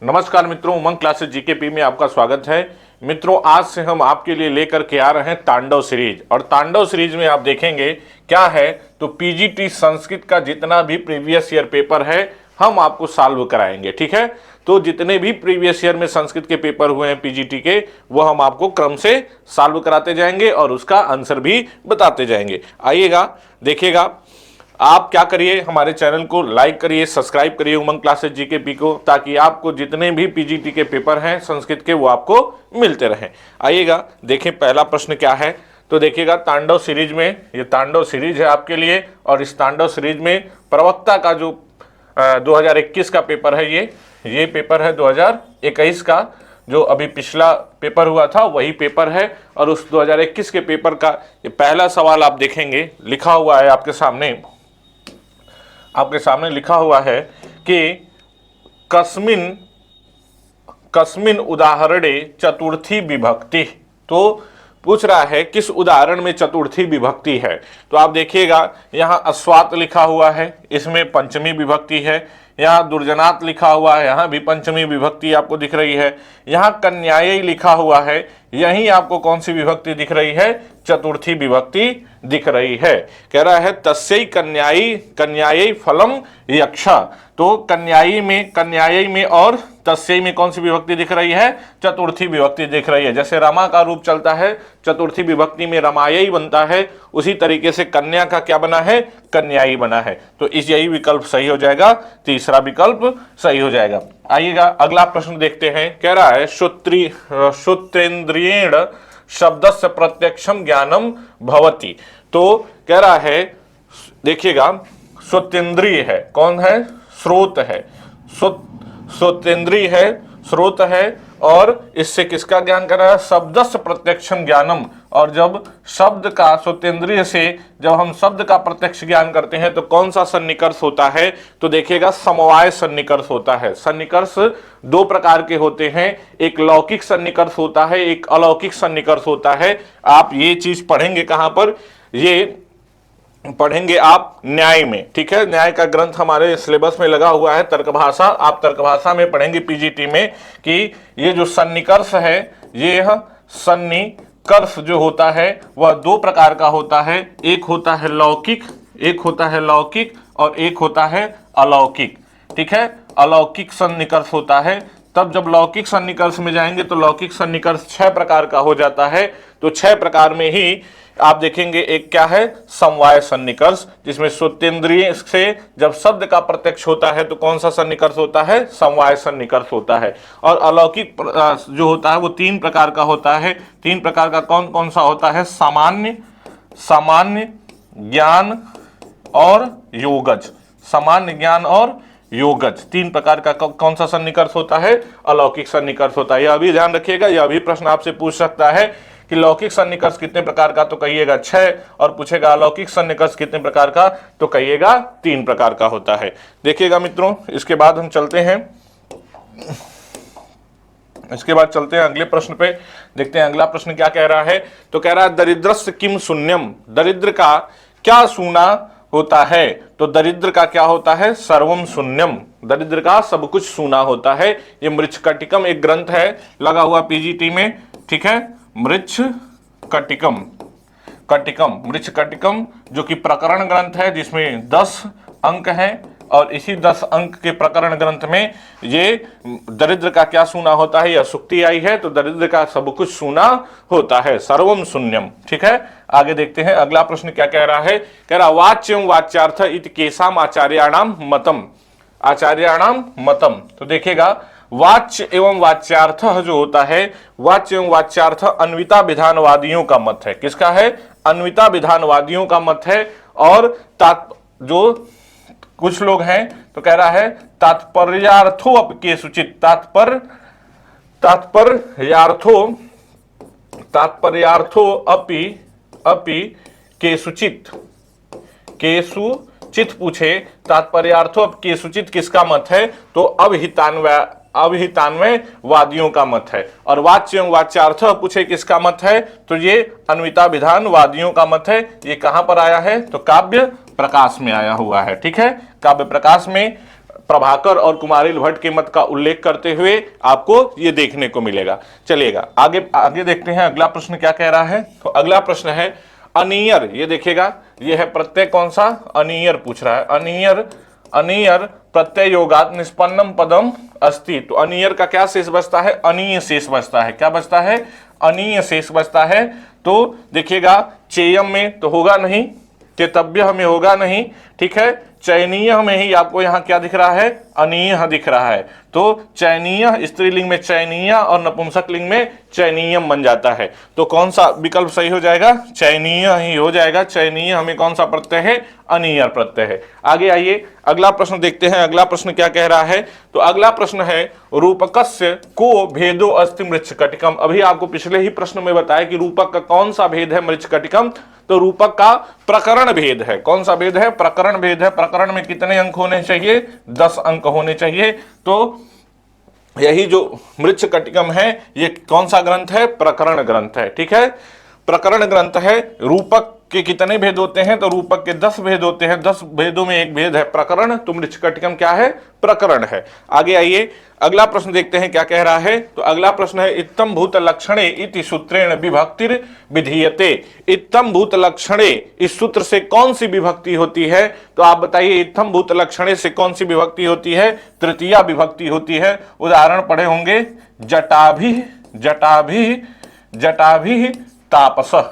नमस्कार मित्रों, उमंग classes GKP में आपका स्वागत है। मित्रों, आज से हम आपके लिए लेकर के आ रहे हैं तांडव सीरीज। और तांडव सीरीज में आप देखेंगे क्या है तो पीजीटी संस्कृत का जितना भी प्रीवियस ईयर पेपर है हम आपको सॉल्व कराएंगे। ठीक है, तो जितने भी प्रीवियस ईयर में संस्कृत के पेपर हुए हैं पीजीटी के, वो हम आपको क्रम से सॉल्व कराते जाएंगे और उसका आंसर भी बताते जाएंगे। आइएगा, देखिएगा। आप क्या करिए, हमारे चैनल को लाइक करिए, सब्सक्राइब करिए उमंग क्लासेस जीकेपी को, ताकि आपको जितने भी पीजीटी के पेपर हैं संस्कृत के वो आपको मिलते रहें। आइएगा, देखें पहला प्रश्न क्या है। तो देखिएगा, तांडव सीरीज में, ये तांडव सीरीज है आपके लिए, और इस तांडव सीरीज में प्रवक्ता का जो 2021 का पेपर है, ये पेपर है 2021 का। जो अभी पिछला पेपर हुआ था वही पेपर है, और उस 2021 के पेपर का ये पहला सवाल आप देखेंगे, लिखा हुआ है आपके सामने लिखा हुआ है कि कस्मिन उदाहरणे चतुर्थी विभक्ति। तो पूछ रहा है किस उदाहरण में चतुर्थी विभक्ति है। तो आप देखिएगा, यहाँ अस्वात लिखा हुआ है, इसमें पंचमी विभक्ति है। यहाँ दुर्जनात लिखा हुआ है, यहाँ भी पंचमी विभक्ति आपको दिख रही है। यहाँ कन्यायी लिखा हुआ है, यहीं आपको कौन सी विभक्ति दिख रही है, चतुर्थी विभक्ति दिख रही है। कह रहा है तस्यै कन्यायी फलम यक्षा। तो कन्यायी में और तस्यै में कौन सी विभक्ति दिख रही है, चतुर्थी विभक्ति दिख रही है। जैसे रमा का रूप चलता है चतुर्थी विभक्ति में रमायी बनता है, उसी तरीके से कन्या का क्या बना है, कन्यायी बना है। तो इस यही विकल्प सही हो जाएगा, तीसरा विकल्प सही हो जाएगा। आइएगा, अगला प्रश्न देखते हैं। कह रहा है श्रोत्रेंद्रियेण शब्दस्य प्रत्यक्षम ज्ञानम भवति। तो कह रहा है, देखिएगा, श्रोतेंद्रिय है, कौन है, स्रोत है, श्रोतेंद्रिय है, स्रोत है, और इससे किसका ज्ञान कर रहा है, शब्दस्य प्रत्यक्षम ज्ञानम। और जब शब्द का, श्रोतेंद्रिय से जब हम शब्द का प्रत्यक्ष ज्ञान करते हैं तो कौन सा सन्निकर्ष होता है, तो देखिएगा समवाय सन्निकर्ष होता है। सन्निकर्ष दो प्रकार के होते हैं, एक लौकिक सन्निकर्ष होता है, एक अलौकिक सन्निकर्ष होता है। आप ये चीज पढ़ेंगे कहां पर, ये पढ़ेंगे आप न्याय में। ठीक है, न्याय का ग्रंथ हमारे सिलेबस में लगा हुआ है, तर्कभाषा। आप तर्कभाषा में पढ़ेंगे पीजीटी में कि ये जो सन्निकर्ष है, ये सन्निकर्ष जो होता है वह दो प्रकार का होता है। एक होता है लौकिक और एक होता है अलौकिक। ठीक है, अलौकिक सन्निकर्ष होता है। तब जब लौकिक सन्निकर्ष में जाएंगे तो लौकिक सन्निकर्ष 6 प्रकार का हो जाता है। तो 6 प्रकार में ही आप देखेंगे, एक क्या है, समवाय सन्निकर्ष, जिसमें श्रोतेंद्रिय से जब शब्द का प्रत्यक्ष होता है तो कौन सा सन्निकर्ष होता है, समवाय सन्निकर्ष होता है। और अलौकिक जो होता है वो 3 प्रकार का होता है। 3 प्रकार का कौन कौन सा होता है, सामान्य ज्ञान और योगज। सामान्य ज्ञान और योगज 3 प्रकार का कौन सा सन्निकर्ष होता है, अलौकिक सन्निकर्ष होता है। यह भी ध्यान रखिएगा, यह भी प्रश्न आपसे पूछ सकता है कि लौकिक सन्निकर्ष कितने प्रकार का, तो कहिएगा 6, और पूछेगा अलौकिक सन्निकर्ष कितने प्रकार का, तो कहिएगा 3 प्रकार का होता है। देखिएगा मित्रों, इसके बाद हम चलते हैं अगले प्रश्न पे। देखते हैं अगला प्रश्न क्या कह रहा है। तो कह रहा है दरिद्रस्य किम शून्यम। दरिद्र का क्या सूना होता है। तो दरिद्र का क्या होता है, सर्वम शून्यम। दरिद्र का सब कुछ सूना होता है। ये मृच्छकटिकम एक ग्रंथ है लगा हुआ पीजीटी में। ठीक है, मृच्छकटिकम जो कि प्रकरण ग्रंथ है, जिसमें 10 अंक हैं, और इसी 10 अंक के प्रकरण ग्रंथ में ये दरिद्र का क्या सूना होता है, यह सुक्ति आई है। तो दरिद्र का सब कुछ सूना होता है, सर्वम शून्यम। ठीक है, आगे देखते हैं अगला प्रश्न क्या कह रहा है। कह रहा वाच्यम वाच्यार्थ इति केसाम आचार्याणाम मतम। तो देखिएगा, वाच्य एवं वाच्यार्थ जो होता है, वाच्य एवं वाच्यार्थ अन्विता विधानवादियों का मत है। किसका है, अन्विता विधानवादियों का मत है। और जो कुछ लोग हैं तो कह रहा है तात्पर्यार्थो अपि केषुचित्, तात्पर्यार्थो अपि केषुचित् पूछे, तात्पर्यार्थो अपि केषुचित् किसका मत है, तो अभिहितान्वय वादियों का मत है। और वाच्य एवं वाच्यार्थ पूछे किसका मत है, तो ये अन्विता विधान वादियों का मत है। ये कहां पर आया है, तो काव्य प्रकाश में आया हुआ है। ठीक है, काव्य प्रकाश में प्रभाकर और कुमारिल भट्ट के मत का उल्लेख करते हुए आपको ये देखने को मिलेगा। चलिएगा आगे आगे देखते हैं अगला प्रश्न क्या कह रहा है। तो अगला प्रश्न है अनियर। ये देखिएगा, ये है प्रत्यय कौन सा, अनियर पूछ रहा है। अनियर अनियर प्रत्यय योगात निष्पन्नम पदम अस्ति। तो अनियर का क्या शेष बचता है, अनीय शेष बचता है। क्या बचता है, अनीय शेष बचता है। तो देखिएगा चेयम में तो होगा नहीं, चेतव्य में होगा नहीं, ठीक है। चयनीय में ही आपको यहाँ क्या दिख रहा है, अनीय दिख रहा है। तो चयनीय स्त्रीलिंग में चयनीय और नपुंसक लिंग में चयनीयम बन जाता है। तो कौन सा विकल्प सही हो जाएगा, चयनीय ही हो जाएगा। चयनीय हमें कौन सा प्रत्यय है, अनीयर प्रत्यय है। आगे आइए अगला प्रश्न देखते हैं। अगला प्रश्न क्या कह रहा है, तो अगला प्रश्न है रूपकस्य को भेदो अस्ति मृच्छकटिकम। अभी आपको पिछले ही प्रश्न में बताया कि रूपक का कौन सा भेद है मृच्छकटिकम, तो रूपक का प्रकरण भेद है। कौन सा भेद है, प्रकरण भेद है। प्रकरण में कितने अंक होने चाहिए, 10 अंक होने चाहिए। तो यही जो मृच्छकटिकम है ये कौन सा ग्रंथ है, प्रकरण ग्रंथ है, ठीक है। प्रकरण ग्रंथ है। रूपक के कितने भेद होते हैं, तो रूपक के 10 भेद होते हैं। 10 भेदों में एक भेद है प्रकरण, तो मृच्छकटिकम क्या है, प्रकरण है। आगे आइए अगला प्रश्न देखते हैं क्या कह रहा है। तो अगला प्रश्न है इत्थम भूत लक्षणे इति सूत्रेण विभक्तिर विधीयते। इत्थम भूत लक्षणे, इस सूत्र से कौन सी विभक्ति होती है, तो आप बताइए इत्थम भूत लक्षणे से कौन सी विभक्ति होती है, तृतीया विभक्ति होती है। उदाहरण पढ़े होंगे, जटाभि जटाभि जटाभि तापसः,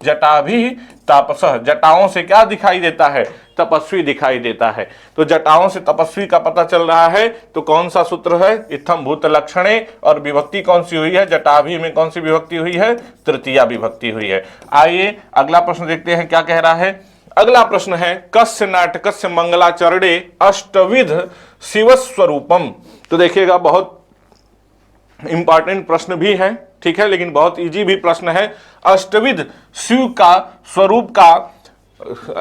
जटाभि तापसः। जटाओं से क्या दिखाई देता है, तपस्वी दिखाई देता है। तो जटाओं से तपस्वी का पता चल रहा है, तो कौन सा सूत्र है, इत्थम भूत लक्षणे, और विभक्ति कौन सी हुई है, जटाभि में कौन सी विभक्ति हुई है, तृतीया विभक्ति हुई है। आइए अगला प्रश्न देखते हैं क्या कह रहा है। अगला प्रश्न है कस्य नाटकस्य मंगलाचरणे अष्टविध शिवस्वरूपम। तो देखिएगा बहुत इंपॉर्टेंट प्रश्न भी है, ठीक है, लेकिन बहुत इजी भी प्रश्न है। अष्टविध शिव का स्वरूप का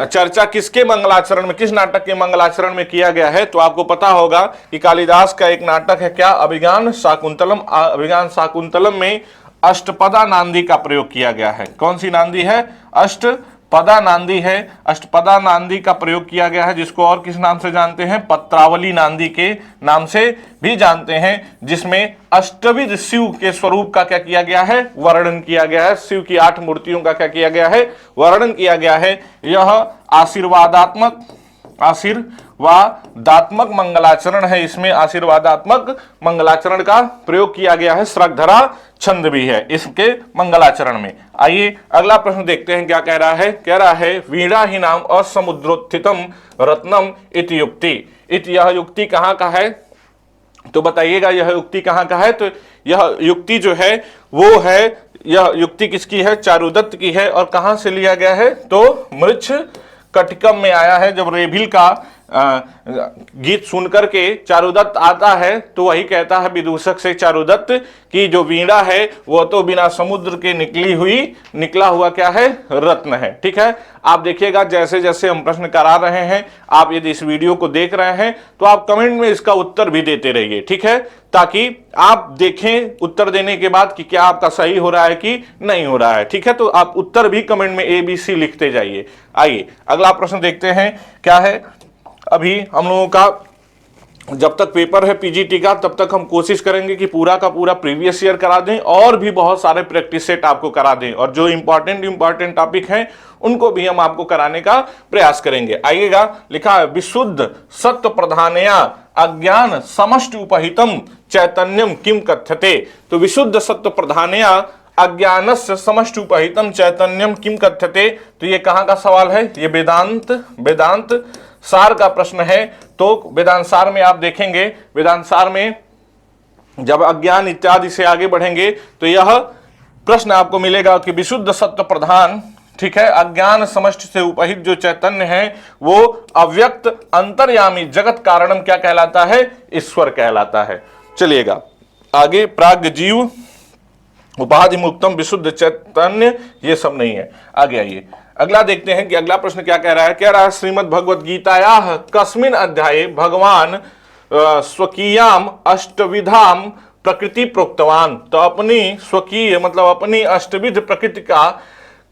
चर्चा किसके मंगलाचरण में, किस नाटक के मंगलाचरण में किया गया है, तो आपको पता होगा कि कालिदास का एक नाटक है क्या, अभिज्ञान शाकुंतलम। अभिज्ञान शाकुंतलम में अष्टपदा नांदी का प्रयोग किया गया है। कौन सी नांदी है, अष्टपदा नांदी है। अष्टपदा नांदी का प्रयोग किया गया है, जिसको और किस नाम से जानते हैं, पत्रावली नांदी के नाम से भी जानते हैं, जिसमें अष्टविध शिव के स्वरूप का क्या किया गया है, वर्णन किया गया है। शिव की 8 मूर्तियों का क्या किया गया है, वर्णन किया गया है। यह आशीर्वादात्मक मंगलाचरण है। इसमें आशीर्वादात्मक मंगलाचरण का प्रयोग किया गया है। श्रगधरा छंद भी है इसके मंगलाचरण में। आइए अगला प्रश्न देखते हैं क्या कह रहा है। कह रहा है वीणा ही नाम असमुद्रोत्थितम रत्नम इति युक्ति। यह युक्ति कहाँ का है, तो बताइएगा यह युक्ति कहाँ का है। तो यह युक्ति जो है वो है, यह युक्ति किसकी है, चारुदत्त की है। और कहाँ से लिया गया है, तो मृच्छकटिकम में आया है। जब रेभिल का गीत सुनकर के चारुदत्त आता है, तो वही कहता है विदूषक से चारुदत्त कि जो वीणा है वो तो बिना समुद्र के निकला हुआ क्या है, रत्न है। ठीक है, आप देखिएगा जैसे जैसे हम प्रश्न करा रहे हैं, आप यदि इस वीडियो को देख रहे हैं तो आप कमेंट में इसका उत्तर भी देते रहिए, ठीक है, ताकि आप देखें उत्तर देने के बाद कि क्या आपका सही हो रहा है कि नहीं हो रहा है। ठीक है, तो आप उत्तर भी कमेंट में ABC लिखते जाइए। आइए अगला प्रश्न देखते हैं क्या है। अभी हम लोगों का जब तक पेपर है PGT का, तब तक हम कोशिश करेंगे कि पूरा का पूरा प्रीवियस ईयर करा दें और भी बहुत सारे प्रैक्टिस सेट आपको करा दें, और जो इंपॉर्टेंट टॉपिक हैं उनको भी हम आपको कराने का प्रयास करेंगे। आइएगा, लिखा है विशुद्ध सत्व प्रधानया अज्ञान समष्टि उपहितम चैतन्यम किम कथ्यते। तो विशुद्ध सत्व प्रधानया अज्ञानस्य समष्टि उपहितम चैतन्यम किम कथ्यते, तो ये कहाँ का सवाल है, ये वेदांत सार का प्रश्न है। तो वेदांत सार में आप देखेंगे, वेदांत सार में जब अज्ञान इत्यादि से आगे बढ़ेंगे तो यह प्रश्न आपको मिलेगा कि विशुद्ध सत्व प्रधान, ठीक है, अज्ञान समष्टि से उपहित जो चैतन्य है वो अव्यक्त अंतर्यामी जगत कारणम क्या कहलाता है, ईश्वर कहलाता है। चलिएगा आगे, प्राग जीव उपाधि मुक्तम विशुद्ध चैतन्य, ये सब नहीं है। आगे आइए, अगला देखते हैं कि अगला प्रश्न क्या कह रहा है। कह रहा है श्रीमद् भगवद गीतायाः कस्मिन् अध्याये भगवान स्वकीयाम अष्टविधाम प्रकृति प्रोक्तवान। तो अपनी स्वकीय मतलब अपनी अष्टविध प्रकृति का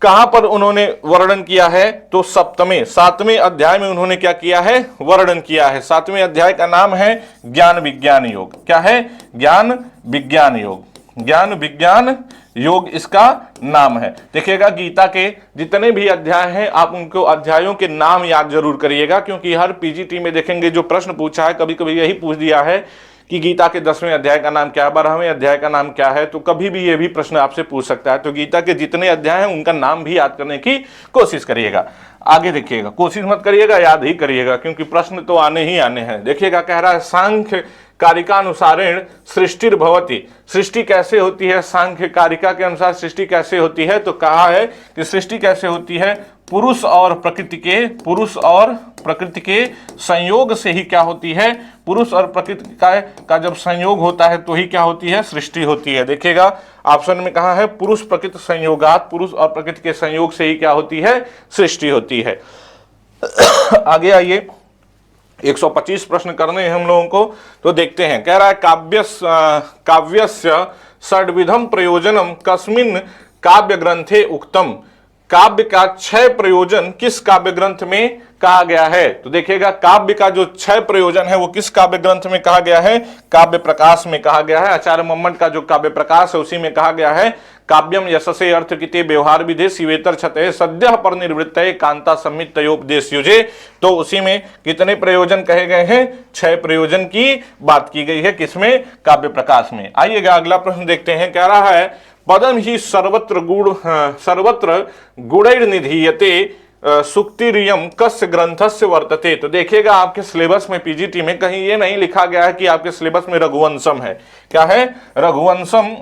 कहां पर उन्होंने वर्णन किया है? तो सातवें अध्याय में उन्होंने क्या किया है? वर्णन किया है। सातवें अध्याय का नाम है ज्ञान विज्ञान योग। क्या है? ज्ञान विज्ञान योग। ज्ञान विज्ञान योग इसका नाम है। देखिएगा गीता के जितने भी अध्याय हैं आप उनको अध्यायों के नाम याद जरूर करिएगा, क्योंकि हर पीजीटी में देखेंगे जो प्रश्न पूछा है कभी कभी यही पूछ दिया है कि गीता के 10वें अध्याय का नाम क्या है, 12वें अध्याय का नाम क्या है। तो कभी भी ये भी प्रश्न आपसे पूछ सकता है। तो गीता के जितने अध्याय हैं उनका नाम भी याद करने की कोशिश करिएगा। आगे देखिएगा, कोशिश मत करिएगा, याद ही करिएगा, क्योंकि प्रश्न तो आने ही आने हैं। देखिएगा कह रहा है सांख्य कारिकानुसारेण सृष्टिर्भवति। सृष्टि कैसे होती है? सांख्य कारिका के अनुसार सृष्टि कैसे होती है? तो कहा है कि सृष्टि कैसे होती है? पुरुष और प्रकृति के संयोग से ही क्या होती है? पुरुष और प्रकृति का जब संयोग होता है तो ही क्या होती है? सृष्टि होती है। देखिएगा ऑप्शन में कहा है पुरुष प्रकृति संयोगात, पुरुष और प्रकृति के संयोग से ही क्या होती है? सृष्टि होती है। आगे आइए, 125 प्रश्न करने हैं हम लोगों को, तो देखते हैं। कह रहा है काव्यस्य षड्विधम प्रयोजनम कस्मिन् काव्य ग्रंथे उक्तम। काव्य का 6 प्रयोजन किस काव्य ग्रंथ में कहा गया है? तो देखिएगा काव्य का जो 6 प्रयोजन है वो किस काव्य ग्रंथ में कहा गया है? काव्य प्रकाश में कहा गया है। आचार्य मम्मट का जो काव्य प्रकाश है उसी में कहा गया है काव्यम यशसे अर्थ किते व्यवहार विधे शिवेतर छते सद्य पर निवृत्त कांता संमित तयोपदेश युजे। तो उसी में कितने प्रयोजन कहे गए हैं? 6 प्रयोजन की बात की गई है। किसमें? काव्य प्रकाश में। आइएगा अगला प्रश्न देखते हैं। कह रहा है पदम ही सर्वत्र गुणैर्निधीयते सुक्तिरियम कस्य ग्रंथस्य वर्तते। तो देखिएगा आपके सिलेबस में पीजीटी में कहीं ये नहीं लिखा गया है कि आपके सिलेबस में रघुवंशम है। क्या है? रघुवंशम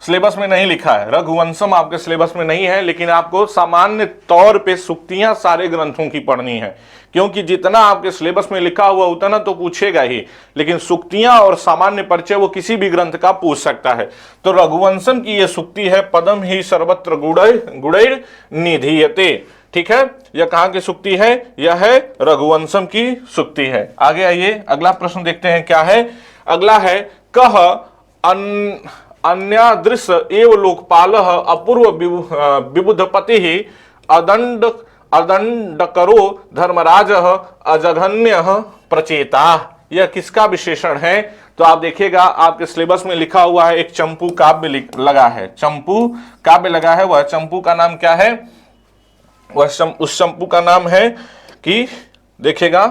सिलेबस में नहीं लिखा है। रघुवंशम आपके सिलेबस में नहीं है, लेकिन आपको सामान्य तौर पे सुक्तियां सारे ग्रंथों की पढ़नी है, क्योंकि जितना आपके सिलेबस में लिखा हुआ उतना तो पूछेगा ही, लेकिन सुक्तियां और सामान्य परिचय वो किसी भी ग्रंथ का पूछ सकता है। तो रघुवंशम की ये सुक्ति है पदम ही सर्वत्र गुणैर निधीयते। ठीक है, यह कहां की सुक्ति है? यह है रघुवंशम की सुक्ति है। आगे आइए अगला प्रश्न देखते हैं क्या है। अगला है कह अन्यादृश एव लोकपाल अपूर्व विबुधपति अदंडकरो धर्मराज अजघन्य प्रचेता। यह किसका विशेषण है? तो आप देखिएगा आपके सिलेबस में लिखा हुआ है एक चंपू काव्य लगा है। चंपू काव्य लगा है। वह चंपू का नाम क्या है? उस चंपू का नाम है कि देखिएगा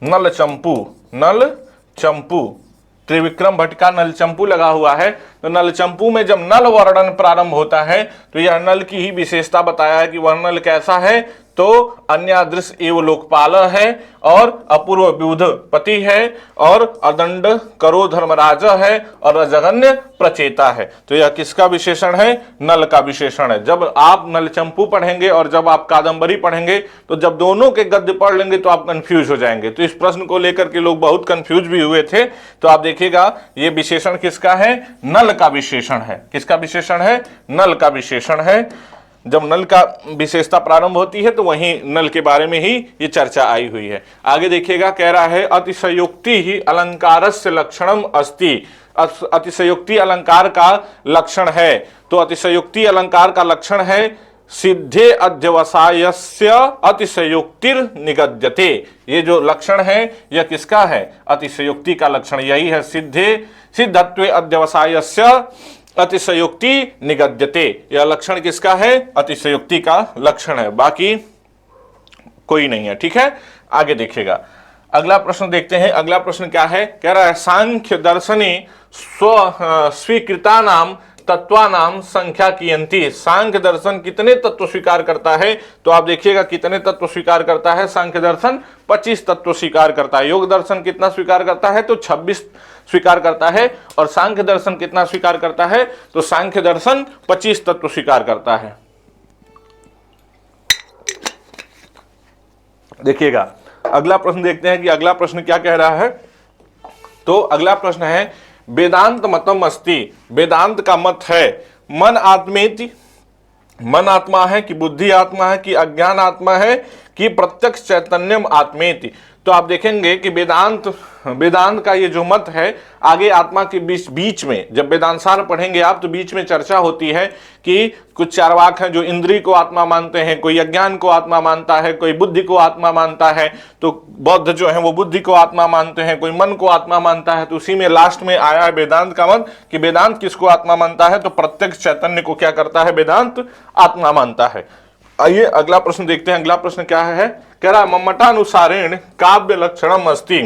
नल चंपू त्रिविक्रम भट्ट का नल चंपू लगा हुआ है। तो नल चंपू में जब नल वर्णन प्रारंभ होता है तो यह नल की ही विशेषता बताया है कि वह नल कैसा है? तो अन्यादृश एव लोकपाल है और अपूर्व विबुधपति है और अदंड करो धर्मराज है और अजगन्य प्रचेता है। तो यह किसका विशेषण है? नल का विशेषण है। जब आप नल चंपू पढ़ेंगे और जब आप कादंबरी पढ़ेंगे तो जब दोनों के गद्य पढ़ लेंगे तो आप कंफ्यूज हो जाएंगे। तो इस प्रश्न को लेकर के लोग बहुत कंफ्यूज भी हुए थे। तो आप देखिएगा ये विशेषण किसका है? नल का विशेषण है। किसका विशेषण है? नल का विशेषण है। जब नल का विशेषता प्रारंभ होती है तो वहीं नल के बारे में ही ये चर्चा आई हुई है। आगे देखिएगा कह रहा है अतिशयोक्ति ही अलंकारस्य लक्षणम अस्ति। अतिशयोक्ति अलंकार का लक्षण है। तो अतिशयोक्ति अलंकार का लक्षण है सिद्धे अध्यवसायस्य अतिशयोक्तिर निगद्यते। ये जो लक्षण है यह किसका है? अतिशयोक्ति का लक्षण यही है। सिद्धत्वे अध्यवसायस्य अतिशयोक्ति निगद्यते। यह लक्षण किसका है? अतिशयोक्ति का लक्षण है, बाकी कोई नहीं है। ठीक है, आगे देखिएगा अगला प्रश्न देखते हैं। अगला प्रश्न क्या है? कह रहा है सांख्य दर्शने स्वीकृता नाम तत्वानाम संख्या कियंती। सांख्य दर्शन कितने तत्व स्वीकार करता है? तो आप देखिएगा कितने तत्व स्वीकार करता है। सांख्य दर्शन 25 तत्व स्वीकार करता है। योग दर्शन कितना स्वीकार करता है? तो 26 स्वीकार करता है। और सांख्य दर्शन कितना स्वीकार करता है? तो सांख्य दर्शन 25 तत्व स्वीकार करता है। देखिएगा अगला प्रश्न देखते हैं कि अगला प्रश्न क्या कह रहा है। तो अगला प्रश्न है वेदांत मतम अस्ति। वेदांत का मत है मन आत्मेति, मन आत्मा है कि बुद्धि आत्मा है कि अज्ञान आत्मा है कि प्रत्यक्ष चैतन्यम आत्मेति। तो आप देखेंगे कि वेदांत का ये जो मत है, आगे आत्मा के बीच में जब वेदांतसार पढ़ेंगे आप तो बीच में चर्चा होती है कि कुछ चारवाक हैं जो इंद्रिय को आत्मा मानते हैं, कोई अज्ञान को आत्मा मानता है, कोई बुद्धि को आत्मा मानता है, तो बौद्ध जो है वो बुद्धि को आत्मा मानते हैं, कोई मन को आत्मा मानता है। तो उसी में लास्ट में आया है वेदांत का मत कि वेदांत किसको आत्मा मानता है, तो प्रत्यक्ष चैतन्य को क्या करता है, वेदांत आत्मा मानता है। आइए अगला प्रश्न देखते हैं। अगला प्रश्न क्या है, कह रहा है मम्मटानुसारेण काव्य लक्षणम अस्ति।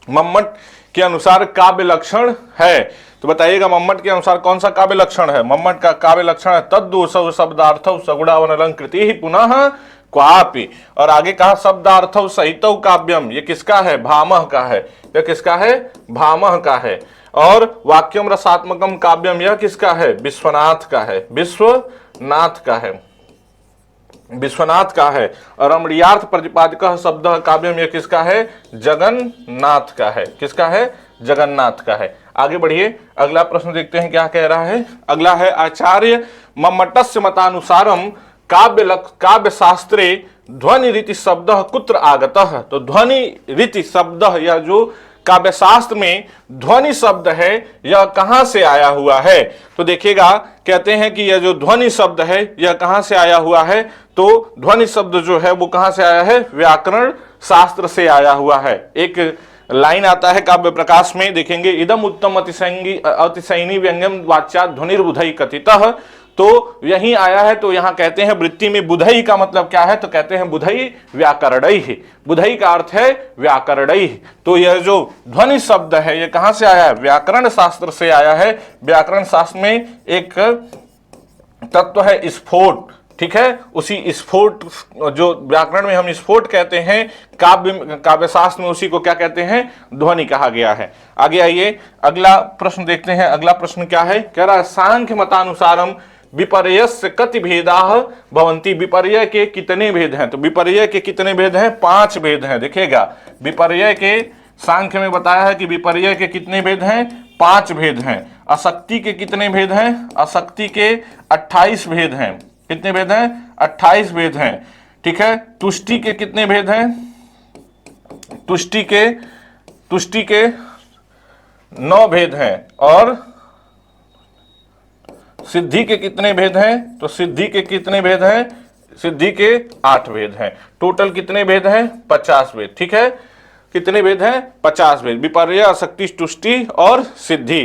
मम्मट के अनुसार काव्य लक्षण है, तो बताइएगा मम्मट के अनुसार कौन सा काव्य लक्षण है। मम्मट का काव्य लक्षण है तद्दोषौ शब्दार्थौ सगुणावनलंकृति ही पुनः क्वापि। और आगे कहा शब्दार्थौ सहितौ काव्यम, ये किसका है, भामह का है। यह किसका है, भामह का है। और वाक्यम रसात्मकम काव्यम, यह किसका है, विश्वनाथ का है, विश्वनाथ का है, विश्वनाथ का है। और रमणीयार्थ प्रतिपादक शब्द काव्यम, यह किसका है, जगन्नाथ का है। किसका है, जगन्नाथ का है। आगे बढ़िए अगला प्रश्न देखते हैं क्या कह रहा है। अगला है आचार्य मम्मटस्य मतानुसारम काव्य शास्त्रे ध्वनि रीति शब्द कुत्र आगतः। तो ध्वनि रीति शब्द, यह जो काव्य शास्त्र में ध्वनि शब्द है, यह कहां से आया हुआ है। तो देखिएगा कहते हैं कि यह जो ध्वनि शब्द है यह कहां से आया हुआ है, तो ध्वनि शब्द जो है वो कहां से आया है, व्याकरण शास्त्र से आया हुआ है। एक लाइन आता है काव्य प्रकाश में, देखेंगे इदम उत्तम अतिशयनी व्यंग्यम वाच्या ध्वनिर्बुधई कथितः। तो यही आया है। तो यहां कहते हैं वृत्ति में बुधई का मतलब क्या है, तो कहते हैं बुधई व्याकरणई। बुधई का अर्थ है व्याकरणई। तो यह जो ध्वनि शब्द है यह कहां से आया है, व्याकरण शास्त्र से आया है। व्याकरण शास्त्र में एक तत्व है स्फोट, ठीक है, उसी स्फोट, जो व्याकरण में हम स्फोट कहते हैं, काव्य शास्त्र में उसी को क्या कहते हैं, ध्वनि कहा गया है। आगे आइए अगला प्रश्न देखते हैं। अगला प्रश्न क्या है, कह रहा है सांख्य मतानुसारम विपर्यस्य कति भेदाः भवन्ति। विपर्य के कितने भेद हैं, तो विपर्य के कितने भेद हैं, 5 भेद हैं। देखिएगा विपर्य के सांख्य में बताया है कि विपर्य के कितने भेद हैं, 5 भेद हैं। अशक्ति के कितने भेद हैं, अशक्ति के 28 भेद हैं। कितने भेद हैं, 28 भेद हैं, ठीक है। तुष्टि के कितने भेद हैं, तुष्टि के 9 भेद हैं। और सिद्धि के कितने भेद हैं, तो सिद्धि के कितने भेद हैं, सिद्धि के 8 भेद हैं। टोटल कितने भेद हैं, 50 भेद, ठीक है। कितने भेद हैं, 50 भेद। विपर्य, अशक्ति, तुष्टि और सिद्धि,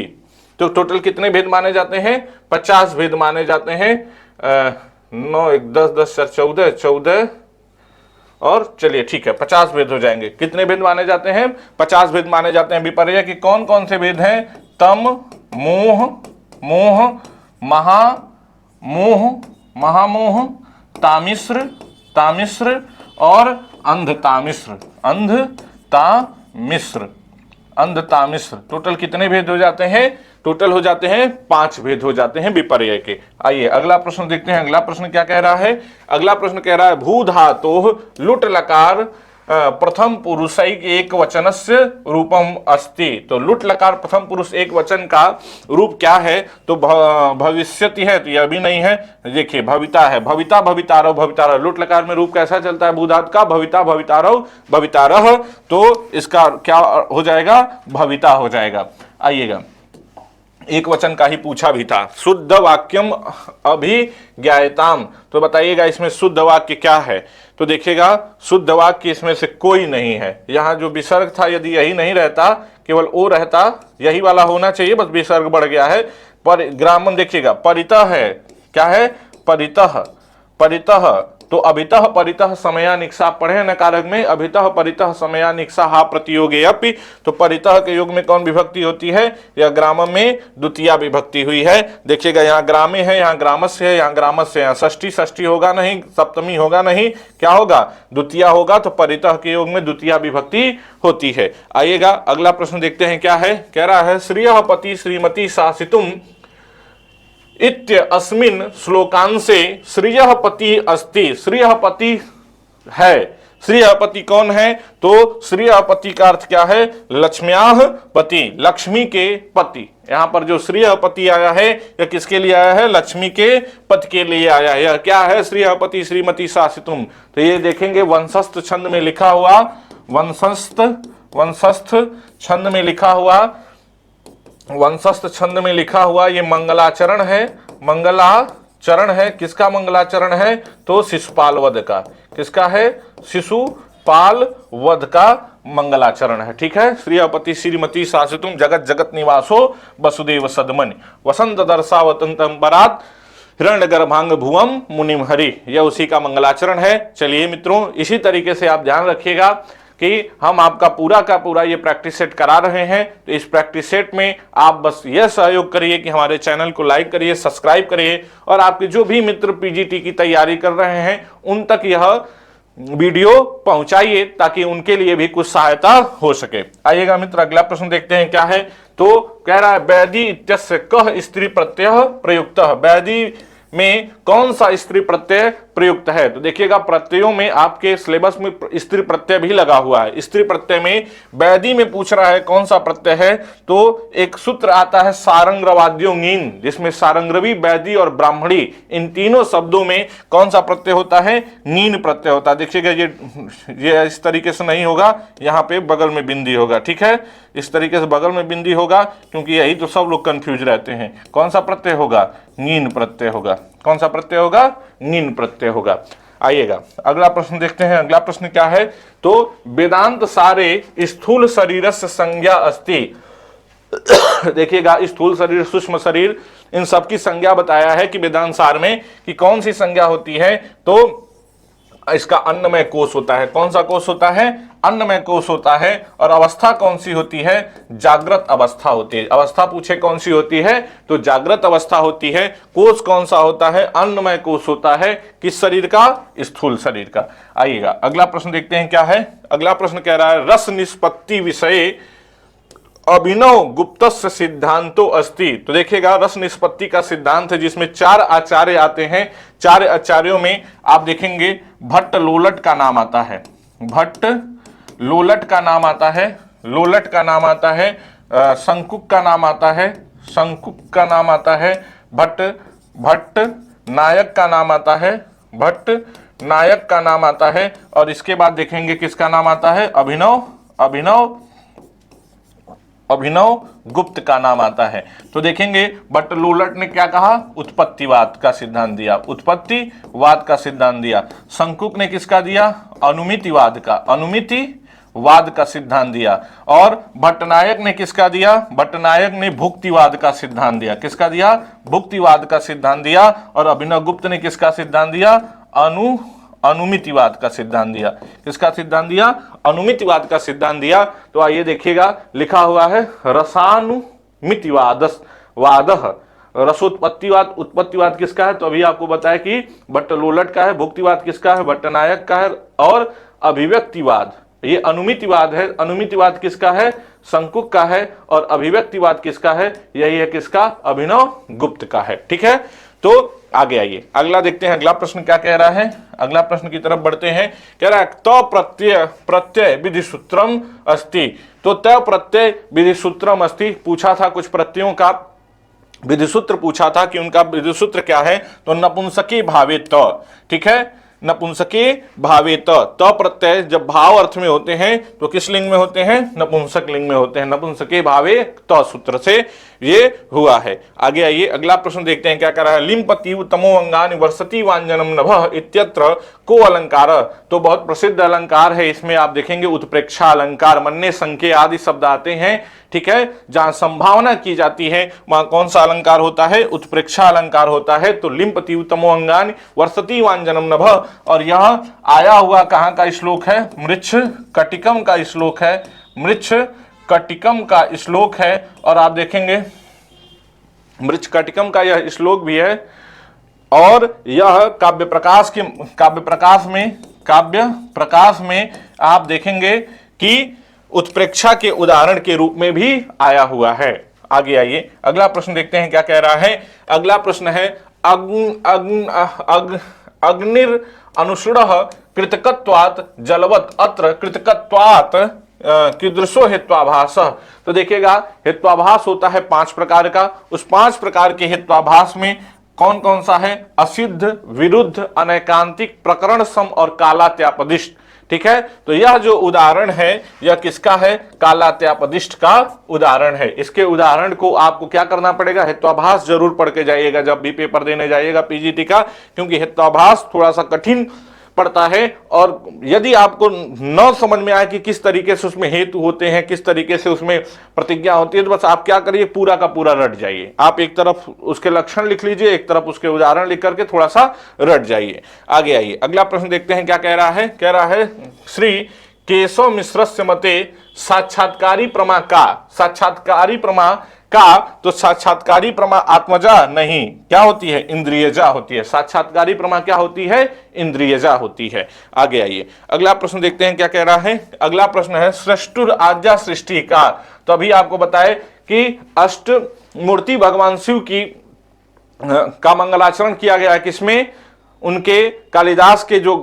तो टोटल कितने भेद माने जाते हैं, 50 भेद माने जाते हैं। 9 1 10 10 4 14 और चलिए ठीक है 50 भेद हो जाएंगे। कितने भेद माने जाते हैं, 50 भेद माने जाते हैं। विपर्य के कौन कौन से भेद हैं, तम, मोह, महामोह, तामिश्र और अंधतामिश्र। टोटल कितने भेद हो जाते हैं, टोटल हो जाते हैं 5 भेद हो जाते हैं विपर्य के। आइए अगला प्रश्न देखते हैं। अगला प्रश्न क्या कह रहा है, अगला प्रश्न कह रहा है भू धातोः लुट लकार प्रथम पुरुषैक एक वचनस्य रूपम अस्ति। तो लुट लकार प्रथम पुरुष एक वचन का रूप क्या है, तो भविष्यति है, तो यह भी नहीं है। देखिए भविता है, भविता भवितारव भवितारह। लुट लकार में रूप कैसा चलता है भूधात का, भविता भवितारव भवितारह, तो इसका क्या हो जाएगा, भविता हो जाएगा। आइएगा एक वचन का ही पूछा भी था। शुद्ध वाक्यम अभिज्ञायताम, तो बताइएगा इसमें शुद्ध वाक्य क्या है। तो देखिएगा शुद्ध वाक्य इसमें से कोई नहीं है। यहाँ जो विसर्ग था यदि यही नहीं रहता, केवल ओ रहता, यही वाला होना चाहिए, बस विसर्ग बढ़ गया है। पर ग्रामन देखिएगा परितः है, क्या है, परितः, तो अभितः परितः समयानिक्षा पढ़े न कारक में, अभितः परितः समयानिक्षा हा प्रतियोगे अपि। तो परितः के योग में कौन विभक्ति होती है, या ग्रामम में द्वितीया विभक्ति हुई है। देखिएगा यहाँ ग्रामे है, यहाँ ग्रामस्य है, यहाँ ग्रामस्य, यहाँ षष्ठी होगा नहीं, सप्तमी होगा नहीं, क्या होगा, द्वितीया होगा। तो परितः के योग में द्वितीया विभक्ति होती है। आइएगा अगला प्रश्न देखते हैं क्या है, कह रहा है श्रियः पति श्रीमती शासितुम इत्य अस्मिन् श्लोकांशे श्रियः पति अस्ति। श्रियः पति है, श्रियः पति कौन है, तो श्रियः पति का अर्थ क्या है, लक्ष्म्याः पति, लक्ष्मी के पति। यहाँ पर जो श्रियः पति आया है यह किसके लिए आया है, लक्ष्मी के पति के लिए आया है। क्या है, श्रियः पति श्रीमती शासितुम। तो ये देखेंगे वंशस्थ छंद में लिखा हुआ वंशस्थ, वंशस्थ छंद में लिखा हुआ, वंशस्थ छंद में लिखा हुआ ये मंगलाचरण है, मंगलाचरण है। किसका मंगलाचरण है? तो शिशुपाल वध का। किसका है? शिशुपाल वध का मंगलाचरण है। ठीक है। श्रियपति श्रीमती शासितुम जगत जगत निवासो वसुदेव सदमन वसंत दर्शावतंतम परात हिरण्यगर्भांग भुवम मुनिम हरि, यह उसी का मंगलाचरण है। चलिए मित्रों, इसी तरीके से आप ध्यान रखिएगा कि हम आपका पूरा का पूरा ये प्रैक्टिस सेट करा रहे हैं। तो इस प्रैक्टिस सेट में आप बस यह सहयोग करिए कि हमारे चैनल को लाइक करिए, सब्सक्राइब करिए, और आपके जो भी मित्र पीजीटी की तैयारी कर रहे हैं उन तक यह वीडियो पहुंचाइए ताकि उनके लिए भी कुछ सहायता हो सके। आइएगा मित्र, अगला प्रश्न देखते हैं क्या है। तो कह रहा है वैधि इत्यस्य कः स्त्री प्रत्यय प्रयुक्तः, वैधि में कौन सा स्त्री प्रत्यय प्रयुक्त है? तो देखिएगा प्रत्ययों में आपके सिलेबस में स्त्री प्रत्यय भी लगा हुआ है। स्त्री प्रत्यय में वैधि में पूछ रहा है कौन सा प्रत्यय है, तो एक सूत्र आता है सारंग्रवाद्यो ङीन, जिसमें सारंग्रवी, वैधि और ब्राह्मणी इन तीनों शब्दों में कौन सा प्रत्यय होता है? ङीन प्रत्यय होता है। देखिएगा ये इस तरीके से नहीं होगा, यहाँ पे बगल में बिंदी होगा। ठीक है, इस तरीके से बगल में बिंदी होगा, क्योंकि यही तो सब लोग कंफ्यूज रहते हैं। कौन सा प्रत्यय होगा? ङीन प्रत्यय होगा। कौन सा प्रत्यय होगा? ङीन प्रत्यय होगा। आइएगा अगला प्रश्न देखते हैं। अगला प्रश्न क्या है? तो वेदांत सारे स्थूल शरीरस्य संज्ञा अस्ति। देखिएगा स्थूल शरीर, सूक्ष्म शरीर, इन सबकी संज्ञा बताया है कि वेदांत सार में कि कौन सी संज्ञा होती है। तो इसका अन्नमय कोश होता है। कौन सा कोश होता है? अन्नमय कोश होता है। और अवस्था कौन सी होती है? जागृत अवस्था होती है। अवस्था पूछे कौन सी होती है, तो जागृत अवस्था होती है। कोश कौन सा होता है? अन्नमय कोश होता है। किस शरीर का? स्थूल शरीर का। आइएगा अगला प्रश्न देखते हैं क्या है। अगला प्रश्न कह रहा है रस निष्पत्ति विषय अभिनव गुप्तस्य सिद्धांतो अस्ति। तो देखिएगा रस निष्पत्ति का सिद्धांत है, जिसमें 4 आचार्य आते हैं। 4 आचार्यों में आप देखेंगे भट्ट लोलट का नाम आता है, भट्ट लोलट का नाम आता है, लोलट का नाम आता है, शंकुक का नाम आता है, शंकुक का नाम आता है, भट्ट नायक का नाम आता है, भट्ट नायक का नाम आता है। और इसके बाद देखेंगे किसका नाम आता है? अभिनव गुप्त का नाम आता है। तो देखेंगे भट्ट लोलट ने क्या कहा? उत्पत्तिवाद का सिद्धांत दिया, उत्पत्तिवाद का सिद्धांत दिया। शंकुक ने किसका दिया? अनुमितिवाद का सिद्धांत दिया। और भट्टनायक ने किसका दिया? भट्टनायक ने भुक्तिवाद का सिद्धांत दिया। किसका दिया? भुक्तिवाद का सिद्धांत दिया। और अभिनव गुप्त ने किसका सिद्धांत दिया? अनुमितिवाद का सिद्धांत दिया। किसका सिद्धांत दिया? अनुमितिवाद का सिद्धांत दिया। तो आइए देखिएगा लिखा हुआ है रसानुमितिवाद रसोत्पत्तिवाद। उत्पत्तिवाद किसका है? तो अभी आपको बताया कि भट्ट लोलट का है। भुक्तिवाद किसका है? भट्टनायक का है। और अभिव्यक्तिवाद ये अनुमितिवाद है। अनुमितिवाद किसका है? शंकुक का है। और अभिव्यक्तिवाद किसका है? यही है किसका? अभिनव गुप्त का है। ठीक है, तो आगे आइए अगला देखते हैं। अगला प्रश्न क्या कह रहा है? अगला प्रश्न की तरफ बढ़ते हैं। कह रहा है त प्रत्यय विधि सूत्रम अस्ति। तो त प्रत्यय विधि सूत्रम अस्ति पूछा था, कुछ प्रत्ययों का विधि सूत्र पूछा था कि उनका विधि सूत्र क्या है। तो नपुंसकी भावे त, ठीक है, नपुंसकी भावे त प्रत्यय जब भाव अर्थ में होते हैं तो किस लिंग में होते हैं? नपुंसक लिंग में होते हैं। नपुंसकी भावे त सूत्र से ये हुआ है। आगे आइए अगला प्रश्न देखते हैं क्या कर रहा है। लिम्पति तमो अंगानि वर्षति वांजनम नभः इत्यत्र को अलंकार। तो बहुत प्रसिद्ध अलंकार है। इसमें आप देखेंगे उत्प्रेक्षा अलंकार, मन्ने संख्य आदि शब्द आते हैं। ठीक है, जहां संभावना की जाती है वहां कौन सा अलंकार होता है? उत्प्रेक्षा अलंकार होता है। तो लिम्पति तमो अंगानि वर्षति वांजनम नभः। और यह आया हुआ कहां का श्लोक है? मृच्छ कटिकम का श्लोक है, मृच्छ कटिकम का श्लोक है। और आप देखेंगे मृच्छ कटिकम का यह श्लोक भी है। और यह काव्य प्रकाश में आप देखेंगे कि उत्प्रेक्षा के उदाहरण के रूप में भी आया हुआ है। आगे आइए अगला प्रश्न देखते हैं क्या कह रहा है। अगला प्रश्न है अग्निर अनुषुणः कृतकत्वात् जलवत् अत्र कृतकत्वात् कीदृशो हेत्वाभास। तो देखिएगा हेत्वाभास होता है 5 प्रकार का। उस 5 प्रकार के हेत्वाभास में कौन कौन सा है? असिद्ध, विरुद्ध, अनैकांतिक, प्रकरण सम और कालात्यापदिष्ट। ठीक है, तो यह जो उदाहरण है यह किसका है, कालात्यापदिष्ट का उदाहरण है। इसके उदाहरण को आपको क्या करना पड़ेगा, हेत्वाभास जरूर पढ़ के जाइएगा जब भी पेपर देने जाइएगा पीजीटी का, क्योंकि हेत्वाभास थोड़ा सा कठिन पड़ता है। और यदि आपको न समझ में आए कि किस तरीके से उसमें हेतु होते हैं, किस तरीके से उसमें प्रतिज्ञा होती है, तो बस आप क्या करिए, पूरा का पूरा रट जाइए। आप एक तरफ उसके लक्षण लिख लीजिए, एक तरफ उसके उदाहरण लिख करके थोड़ा सा रट जाइए। आगे आइए, अगला प्रश्न देखते हैं क्या कह रहा है। कह रहा है श्री केशव मिश्रस्य मते साक्षात्कारी प्रमा का, साक्षात्कारी प्रमा का, तो साक्षात्कारी प्रमा आत्मजा नहीं, क्या होती है, इंद्रियजा होती है। साक्षात्कारी प्रमा क्या होती है, इंद्रियजा होती है। आगे आइए, अगला प्रश्न देखते हैं क्या कह रहा है। अगला प्रश्न है सृष्टुर आज्ञा सृष्टि का। तो अभी आपको बताए कि अष्ट मूर्ति भगवान शिव की का मंगलाचरण किया गया है किसमें, उनके कालिदास के जो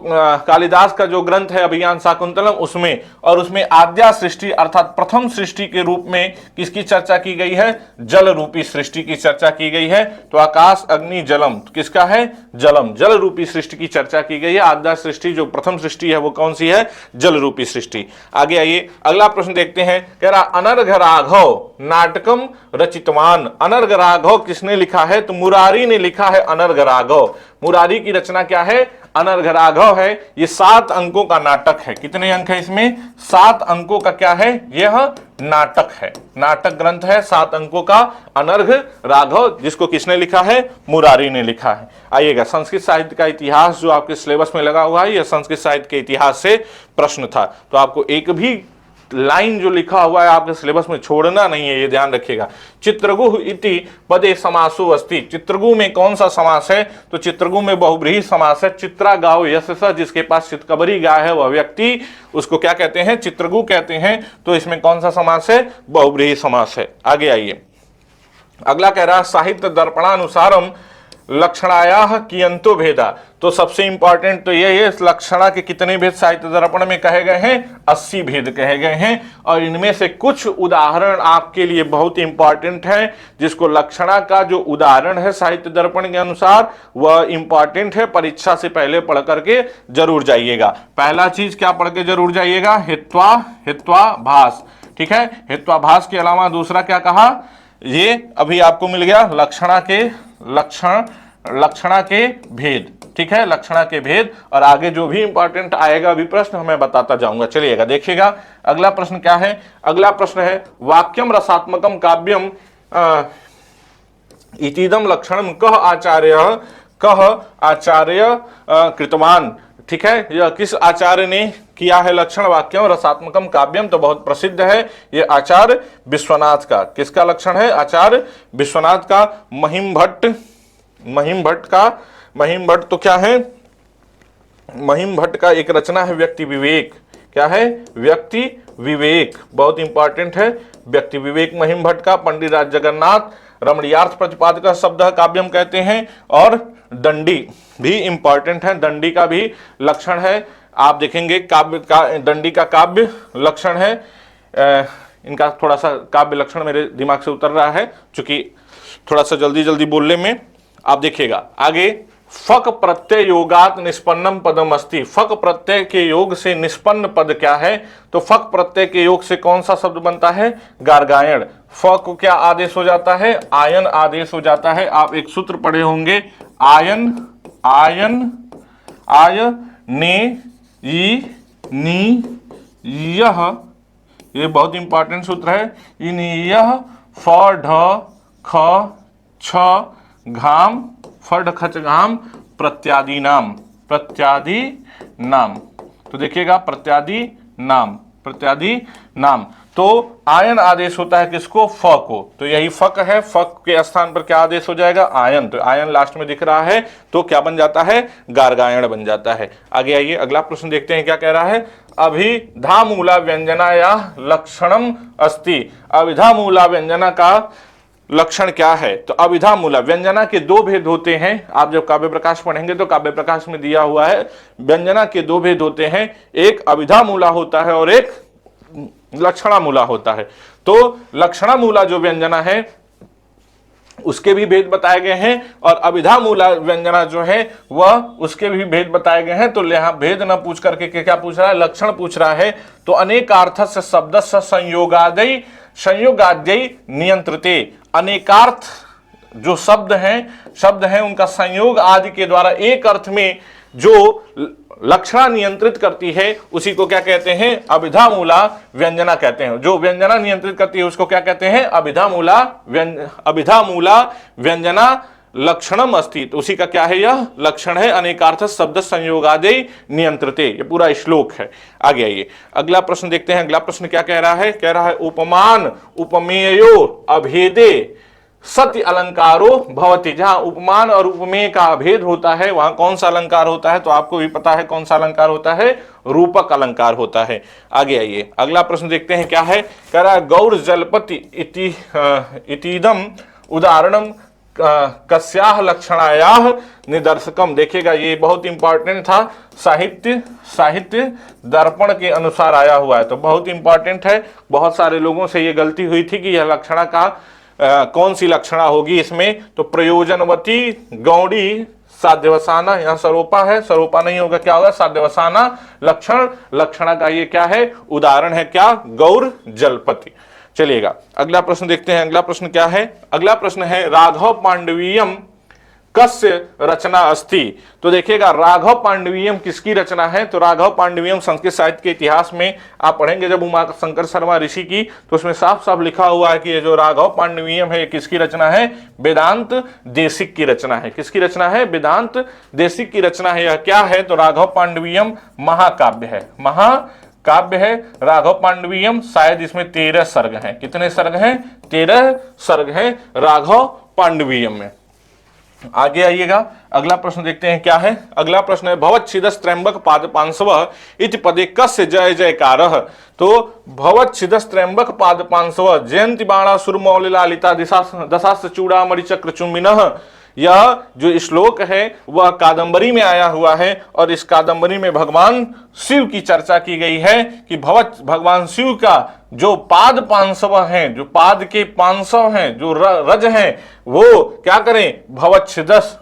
कालिदास का जो ग्रंथ है अभिज्ञान शाकुंतलम उसमें, और उसमें आद्या सृष्टि अर्थात प्रथम सृष्टि के रूप में किसकी चर्चा की गई है, जल रूपी सृष्टि की चर्चा की गई है। तो आकाश अग्नि जलम किसका है, जलम, जल रूपी सृष्टि की चर्चा की गई है। आद्या सृष्टि जो प्रथम सृष्टि है वो कौन सी है, जल रूपी सृष्टि। आगे आइए, अगला प्रश्न देखते हैं। कह रहा अनर्घ राघव नाटकम रचितवान। अनर्घ राघव किसने लिखा है, तो मुरारी ने लिखा है अनर्घ राघव। मुरारी की रचना क्या है, अनर्घ राघव है। ये 7 अंकों का नाटक है। कितने अंक है इसमें, 7 अंकों का क्या है, यह नाटक है, नाटक ग्रंथ है 7 अंकों का, अनर्घ राघव, जिसको किसने लिखा है, मुरारी ने लिखा है। आइएगा, संस्कृत साहित्य का इतिहास जो आपके सिलेबस में लगा हुआ है, यह संस्कृत साहित्य के इतिहास से प्रश्न था। तो आपको एक भी लाइन जो लिखा हुआ है आपके सिलेबस में छोड़ना नहीं है, ये ध्यान रखिएगा। चित्रगुह इति पदे समासो अस्ति। चित्रगुह में कौन सा समास है, तो चित्रगुह में बहुब्रीहि समास है। चित्रा गाव यश, जिसके पास चितकबरी गाय है वह व्यक्ति, उसको क्या कहते हैं, चित्रगुह कहते हैं। तो इसमें कौन सा समास है, बहुब्रीहि समास है। आगे आइए, अगला कह रहा है साहित्य दर्पणानुसारम लक्षणाया कियंतो भेदा। तो सबसे इंपॉर्टेंट तो ये है, इस लक्षणा के कितने भेद साहित्य दर्पण में कहे गए हैं, 80 भेद कहे गए हैं। और इनमें से कुछ उदाहरण आपके लिए बहुत इंपॉर्टेंट है, जिसको लक्षणा का जो उदाहरण है साहित्य दर्पण के अनुसार वह इंपॉर्टेंट है, परीक्षा से पहले पढ़ करके जरूर जाइएगा। पहला चीज क्या पढ़ के जरूर जाइएगा, हेत्वाभास। ठीक है, हेत्वाभास के अलावा दूसरा क्या कहा, ये अभी आपको मिल गया लक्षणा के भेद। ठीक है, लक्षणा के भेद, और आगे जो भी इंपॉर्टेंट आएगा अभी प्रश्न मैं बताता जाऊंगा। चलिएगा देखिएगा, अगला प्रश्न क्या है। अगला प्रश्न है वाक्यम रसात्मकम काव्यम इतीदम लक्षणम कह आचार्य कृतवान। ठीक है, यह किस आचार्य ने किया है लक्षण, वाक्यम रसात्मकम काव्यम, तो बहुत प्रसिद्ध है ये आचार्य विश्वनाथ का। किसका लक्षण है, आचार्य विश्वनाथ का। महिम भट्ट तो क्या है, महिम भट्ट का एक रचना है व्यक्ति विवेक। क्या है, व्यक्ति विवेक, बहुत इंपॉर्टेंट है व्यक्ति विवेक महिम भट्ट का। पंडित राज जगन्नाथ रमणीयार्थ प्रतिपादक शब्द काव्यम कहते हैं। और दंडी भी इंपॉर्टेंट है, दंडी का भी लक्षण है, आप देखेंगे काव्य का, दंडी का काव्य लक्षण है। इनका थोड़ा सा काव्य लक्षण मेरे दिमाग से उतर रहा है क्योंकि थोड़ा सा जल्दी जल्दी बोलने में। आप देखिएगा आगे, फक प्रत्यय योगात निष्पन्नम पदम अस्ति। फक प्रत्यय के योग से निष्पन्न पद क्या है, तो फक प्रत्यय के योग से कौन सा शब्द बनता है, गार्गायण। फ को क्या आदेश हो जाता है, आयन आदेश हो जाता है। आप एक सूत्र पढ़े होंगे, आयन आय ने ई नी यह, ये बहुत इंपॉर्टेंट सूत्र है। इन यह फ ढ ख छ घाम, फड खच घाम प्रत्यादि नाम, प्रत्यादि नाम। तो देखिएगा प्रत्यादि नाम। तो आयन आदेश होता है किसको, फ को, तो यही फक है। फक के स्थान पर क्या आदेश हो जाएगा, आयन। तो आयन लास्ट में दिख रहा है तो क्या बन जाता है, गार्गायण बन जाता है। आगे आइए, अगला प्रश्न देखते हैं क्या कह रहा है। अभिधामूला व्यंजना या लक्षणम अस्ति। अभिधामूला व्यंजना का लक्षण क्या है, तो अभिधा मूला, व्यंजना के 2 भेद होते हैं। आप जब काव्य प्रकाश पढ़ेंगे तो काव्य प्रकाश में दिया हुआ है, व्यंजना के 2 भेद होते हैं, एक अभिधा मूला होता है और एक लक्षणा मूला होता है। तो लक्षणा मूला जो व्यंजना है उसके भी भेद बताए गए हैं, और अभिधा मूला व्यंजना जो है वह उसके भी भेद बताए गए हैं। तो यहां भेद न पूछ करके क्या पूछ रहा है, लक्षण पूछ रहा है। तो अनेकार्थ से शब्द से संयोगाद्य नियंत्रते, अनेकार्थ जो शब्द हैं उनका संयोग आदि के द्वारा एक अर्थ में जो लक्षणा नियंत्रित करती है उसी को क्या कहते हैं, अभिधा मूला व्यंजना कहते हैं। जो व्यंजना नियंत्रित करती है उसको क्या कहते हैं, अभिधा मूला व्यंजना लक्षणम अस्ति। तो उसी का क्या है, यह लक्षण है। अनेकार्थ शब्द संयोगादि नियंत्रते, ये पूरा श्लोक है। आगे आइए अगला प्रश्न देखते हैं। अगला प्रश्न क्या कह रहा है, कह रहा है उपमान उपमेयो अभेदे सत्य अलंकारो भवति। जहां उपमान और उपमेय का अभेद होता है वहां कौन सा अलंकार होता है, तो आपको भी पता है कौन सा अलंकार होता है, रूपक अलंकार होता है। आगे आइए अगला प्रश्न देखते हैं क्या है, कह रहा है गौर जलपति इतीदम उदाहरणम कस्याह लक्षणायाह निदर्शकम। देखिएगा ये बहुत इंपॉर्टेंट था, साहित्य दर्पण के अनुसार आया हुआ है, तो बहुत इंपॉर्टेंट है। बहुत सारे लोगों से ये गलती हुई थी कि यह लक्षणा का कौन सी लक्षणा होगी इसमें, तो प्रयोजनवती गौड़ी साध्यवसाना, यहाँ सरोपा है, सरोपा नहीं होगा, क्या होगा, साध्यवसाना लक्षणा का ये क्या है, उदाहरण है, क्या, गौर जलपति। चलिएगा अगला प्रश्न देखते हैं। अगला प्रश्न क्या है, अगला प्रश्न है राघव पांडवीयम कस्य रचना अस्ति। तो देखिएगा राघव पांडवीयम किसकी रचना है, तो राघव पांडवीयम संस्कृत साहित्य के इतिहास में आप पढ़ेंगे जब उमा शंकर शर्मा ऋषि की, तो उसमें साफ साफ लिखा हुआ है कि ये जो राघव पांडवीयम है ये किसकी रचना है, वेदांत देशिक की रचना है। किसकी रचना है, वेदांत देशिक की रचना है। यह क्या है, तो राघव पांडवीयम महाकाव्य है, महाकाव्य है राघव पांडवीयम। शायद इसमें 13 सर्ग हैं। कितने सर्ग हैं, 13 सर्ग हैं राघव पांडवीयम में। आगे आइएगा अगला प्रश्न देखते हैं क्या है। अगला प्रश्न है भवच्छिदस त्र्यंबक पाद पांसव इति पदे कस्य जय जयकारः। तो भवच्छिदस त्र्यंबक पाद पांसव जयंती बाणासुर मौल लालिता दशास्त्र चूड़ामणि चक्र चुम्बिनः। यह जो श्लोक है वह कादंबरी में आया हुआ है, और इस कादंबरी में भगवान शिव की चर्चा की गई है कि भगवान शिव का जो पाद पांसव हैं, जो पाद के 500 हैं, जो रज हैं, वो क्या करें, भवच्छिदस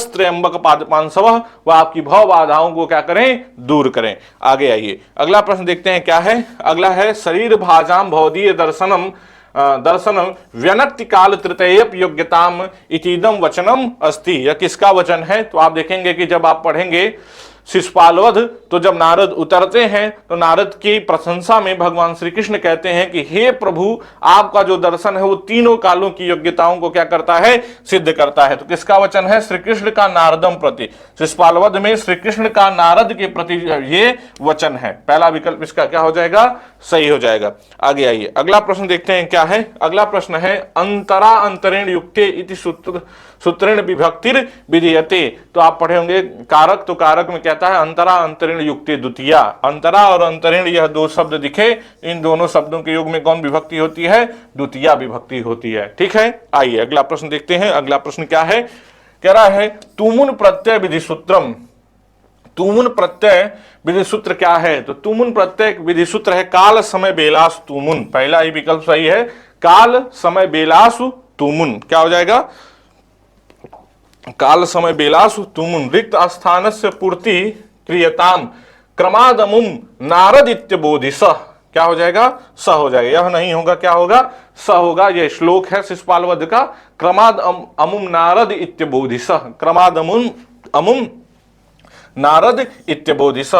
त्र्यंबक पाद पांसव, वह आपकी भव बाधाओं को क्या करें, दूर करें। आगे आइए अगला प्रश्न देखते हैं क्या है। अगला है शरीर भाजाम भवदीय दर्शनम व्यनक्ति काल तृतीयप योग्यताम इतीदम वचनम अस्ति। यह किसका वचन है, तो आप देखेंगे कि जब आप पढ़ेंगे शिशुपालवध, तो जब नारद उतरते हैं तो नारद की प्रशंसा में भगवान श्री कृष्ण कहते हैं कि हे प्रभु, आपका जो दर्शन है वो तीनों कालों की योग्यताओं को क्या करता है, सिद्ध करता है। तो किसका वचन है, श्री कृष्ण का नारदम प्रति। शिशुपालवध में श्री कृष्ण का नारद के प्रति ये वचन है। पहला विकल्प इसका क्या हो जाएगा, सही हो जाएगा। आगे आइए अगला प्रश्न देखते हैं क्या है। अगला प्रश्न है अंतरा अंतरेण युक्ते इति सूत्रेण विभक्तिर विधीयते। तो आप पढ़े होंगे कारक, तो कारक में कहता है अंतरा अंतरेण युक्ते द्वितीया। अंतरा और अंतरेण यह दो शब्द दिखे, इन दोनों शब्दों के योग में कौन विभक्ति होती है, द्वितीया विभक्ति होती है। ठीक है, आइए अगला प्रश्न देखते हैं। अगला प्रश्न क्या है, कह रहा है तुमुन प्रत्यय विधि सूत्रम। तुमुन प्रत्यय विधि सूत्र क्या है, तो तुमुन प्रत्यय विधि सूत्र है काल समय बेलासु तुमुन। पहला ही विकल्प सही है, काल समय बेलासु तुमुन। क्या हो जाएगा, काल समय बेलासु तुमुन। रिक्त स्थानस्य पूर्ति क्रियताम क्रमादमुम नारदित्य बोधिस। क्या हो जाएगा, स हो जाएगा। यह नहीं होगा, क्या होगा, स होगा। यह श्लोक है शिशुपालवध का, क्रमाद अमुम नारद इत्यबोधिस, क्रमाद अमुम नारद इत्यबोधिस।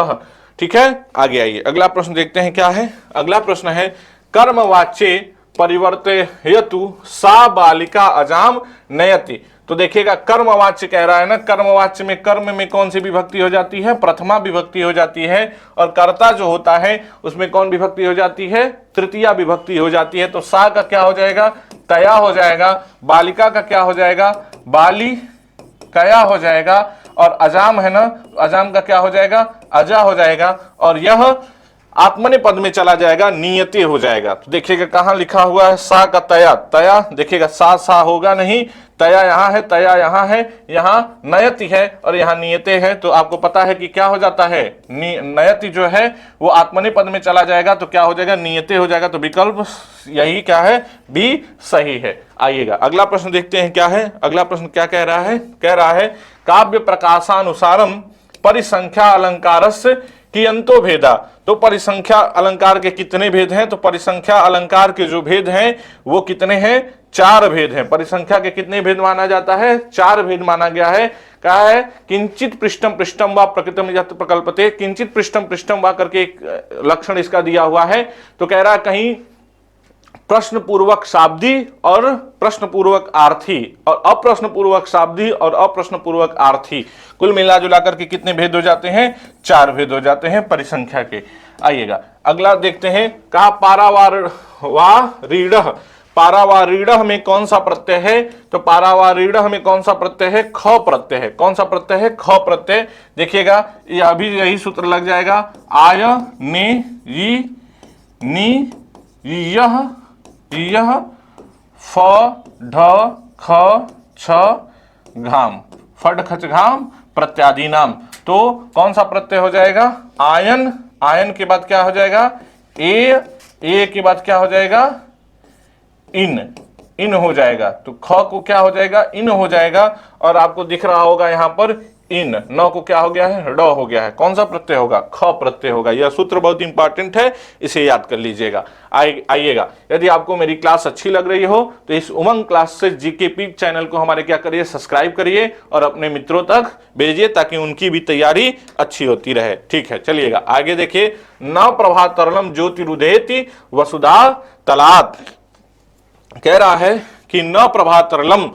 ठीक है, आगे आइए अगला प्रश्न देखते हैं क्या है। अगला प्रश्न है कर्मवाच्ये परिवर्तयतु सा बालिका अजाम नयति। तो देखिएगा कर्मवाच्य कह रहा है ना, कर्मवाच्य में कर्म में कौन सी विभक्ति हो जाती है, प्रथमा विभक्ति हो जाती है, और कर्ता जो होता है उसमें कौन विभक्ति हो जाती है, तृतीया विभक्ति हो जाती है। तो सा का क्या हो जाएगा, तया हो जाएगा। बालिका का क्या हो जाएगा, बाली कया हो जाएगा। और अजाम है ना, अजाम का क्या हो जाएगा, अजा हो जाएगा। और यह आत्मने पद में चला जाएगा, नियते हो जाएगा। तो देखिएगा कहां लिखा हुआ है, सा का तया, तया देखिएगा सा होगा नहीं, तया यहां है, तया यहां है, यहां नयति है और यहां नियते है। तो आपको पता है कि क्या हो जाता है, नयति जो है वो आत्मने पद में चला जाएगा तो क्या हो जाएगा, नियते हो जाएगा। तो विकल्प यही क्या है, बी सही है। आइएगा अगला प्रश्न देखते हैं क्या है। अगला प्रश्न क्या कह रहा है, कह रहा है काव्य प्रकाशानुसारम परिसंख्या अलंकारस्य कियंतो भेदा। तो परिसंख्या अलंकार के कितने भेद हैं, तो परिसंख्या अलंकार के जो भेद हैं वो कितने हैं, 4 भेद हैं। परिसंख्या के कितने भेद माना जाता है, 4 भेद माना गया है। कहा है किंचित पृष्ठम पृष्ठम व प्रकृतम यत् प्रकल्पते, किंचित पृष्ठम पृष्ठम व करके एक लक्षण इसका दिया हुआ है। तो कह रहा है कहीं प्रश्न पूर्वक शाब्दी और प्रश्न पूर्वक आर्थी और अप्रश्न पूर्वक शाब्दी और अप्रश्न पूर्वक आर्थी, कुल मिला जुला करके कितने भेद हो जाते हैं, 4 भेद हो जाते हैं परिसंख्या के। आइएगा अगला देखते हैं, कहा पारावारीढ़, पारावारीढ़ में कौन सा प्रत्यय है, तो पारावारीढ़ में कौन सा प्रत्यय है, ख प्रत्यय है। कौन सा प्रत्यय है, ख प्रत्यय। देखिएगा ये अभी यही सूत्र लग जाएगा, आय ने ई नी यह फ ढ ख छ घाम, फड खच घाम प्रत्यादि नाम। तो कौन सा प्रत्यय हो जाएगा, आयन, आयन के बाद क्या हो जाएगा, ए के बाद क्या हो जाएगा, इन हो जाएगा। तो ख को क्या हो जाएगा, इन हो जाएगा। और आपको दिख रहा होगा यहां पर इन, न को क्या हो गया है, ड हो गया है। कौन सा प्रत्यय होगा, ख प्रत्यय होगा। यह सूत्र बहुत इंपॉर्टेंट है, इसे याद कर लीजिएगा। आइएगा यदि आपको मेरी क्लास अच्छी लग रही हो तो इस उमंग क्लास से जीके पीक चैनल को हमारे क्या करिए, सब्सक्राइब करिए और अपने मित्रों तक भेजिए ताकि उनकी भी तैयारी अच्छी होती रहे। ठीक है, चलिएगा आगे देखिए। न प्रभातरलम ज्योतिरुदेति वसुधा तलात, कह रहा है कि न प्रभातरलम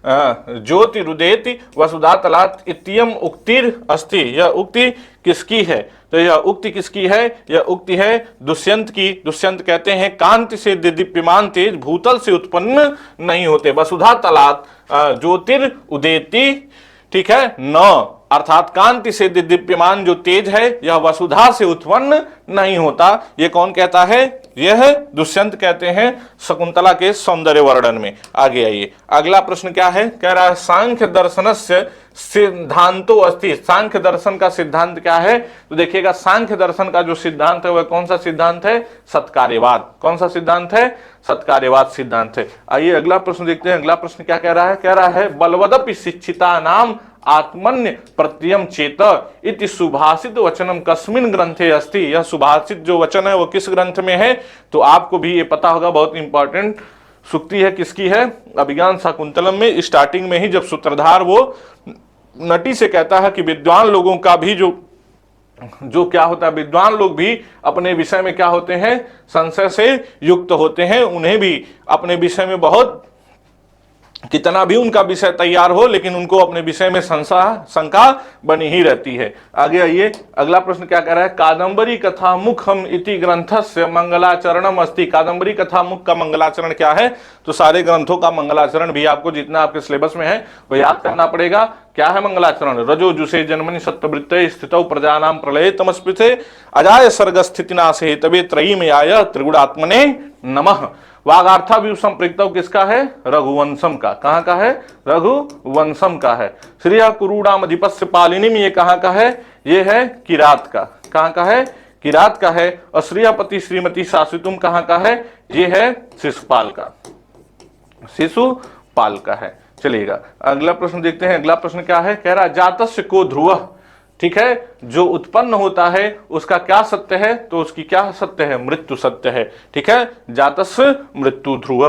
ज्योतिरुदेति वसुधा तलात इत्ययम उक्तिर अस्ति। यह उक्ति किसकी है, तो यह उक्ति किसकी है, यह उक्ति है दुष्यंत की। दुष्यंत कहते हैं कांति से दीप्यमान तेज भूतल से उत्पन्न नहीं होते। वसुधा तलात ज्योतिर उदेति, ठीक है, न अर्थात कांति से दीप्यमान जो तेज है यह वसुधा से उत्पन्न नहीं होता। यह कौन कहता है, यह दुष्यंत कहते हैं शकुंतला के सौंदर्य वर्णन में। आगे आइए अगला प्रश्न क्या है, कह रहा है सांख्य दर्शनस्य सिद्धांतो अस्ति। सांख्य दर्शन का सिद्धांत क्या है, तो देखिएगा सांख्य दर्शन का जो सिद्धांत है वह कौन सा सिद्धांत है, सत्कार्यवाद। कौन सा सिद्धांत है, सत्कार्यवाद सिद्धांत है। आइए अगला प्रश्न देखते हैं। अगला प्रश्न क्या कह रहा है, कह रहा है बलवदपि शिक्षिता नाम आत्मन्य प्रत्ययम चेत इति सुभाषित वचनम कस्मिन ग्रंथे अस्ति। यह सुभाषित जो वचन है वो किस ग्रंथ में है, तो आपको भी ये पता होगा, बहुत इंपॉर्टेंट सूक्ति है। किसकी है, अभिज्ञान शाकुंतलम में स्टार्टिंग में ही जब सूत्रधार वो नटी से कहता है कि विद्वान लोगों का भी जो क्या होता है, विद्वान लोग भी अपने विषय में क्या होते हैं, संशय से युक्त होते हैं। उन्हें भी अपने विषय में बहुत, कितना भी उनका विषय तैयार हो लेकिन उनको अपने विषय में शंका बनी ही रहती है। आगे आइए अगला प्रश्न क्या कह रहा है, कादंबरी कथा मुखम इति ग्रंथस्य मंगलाचरणम अस्ति। कादंबरी कथा मुख का मंगलाचरण क्या है, तो सारे ग्रंथों का मंगलाचरण भी आपको जितना आपके सिलेबस में है वो याद करना पड़ेगा। क्या है मंगलाचरण, रजो जुषे जन्मनि सत्यवृत्ते स्थितौ प्रजानाम प्रलये तमस्पृथे अजाय सर्ग स्थितिनाशे तबे त्रयी में आय त्रिगुणात्मने नमः। वागार्थाभिव संप्रयुक्तौ किसका है, रघुवंशम का। कहाँ का है, रघुवंशम का है। श्रिया कुरूणाम अधिपस्य पालिनीम, ये कहाँ का है, ये है किरात का। कहाँ का है, किरात का है। और श्रियापति श्रीमती शाश्वतुम कहाँ का है, ये है शिशुपाल का, शिशुपाल का है। चलिएगा अगला प्रश्न देखते हैं। अगला प्रश्न क्या है, कह रहा है जातस्य को ध्रुव, ठीक है, जो उत्पन्न होता है उसका क्या सत्य है, तो उसकी क्या सत्य है, मृत्यु सत्य है। ठीक है, जातस्य मृत्यु ध्रुव।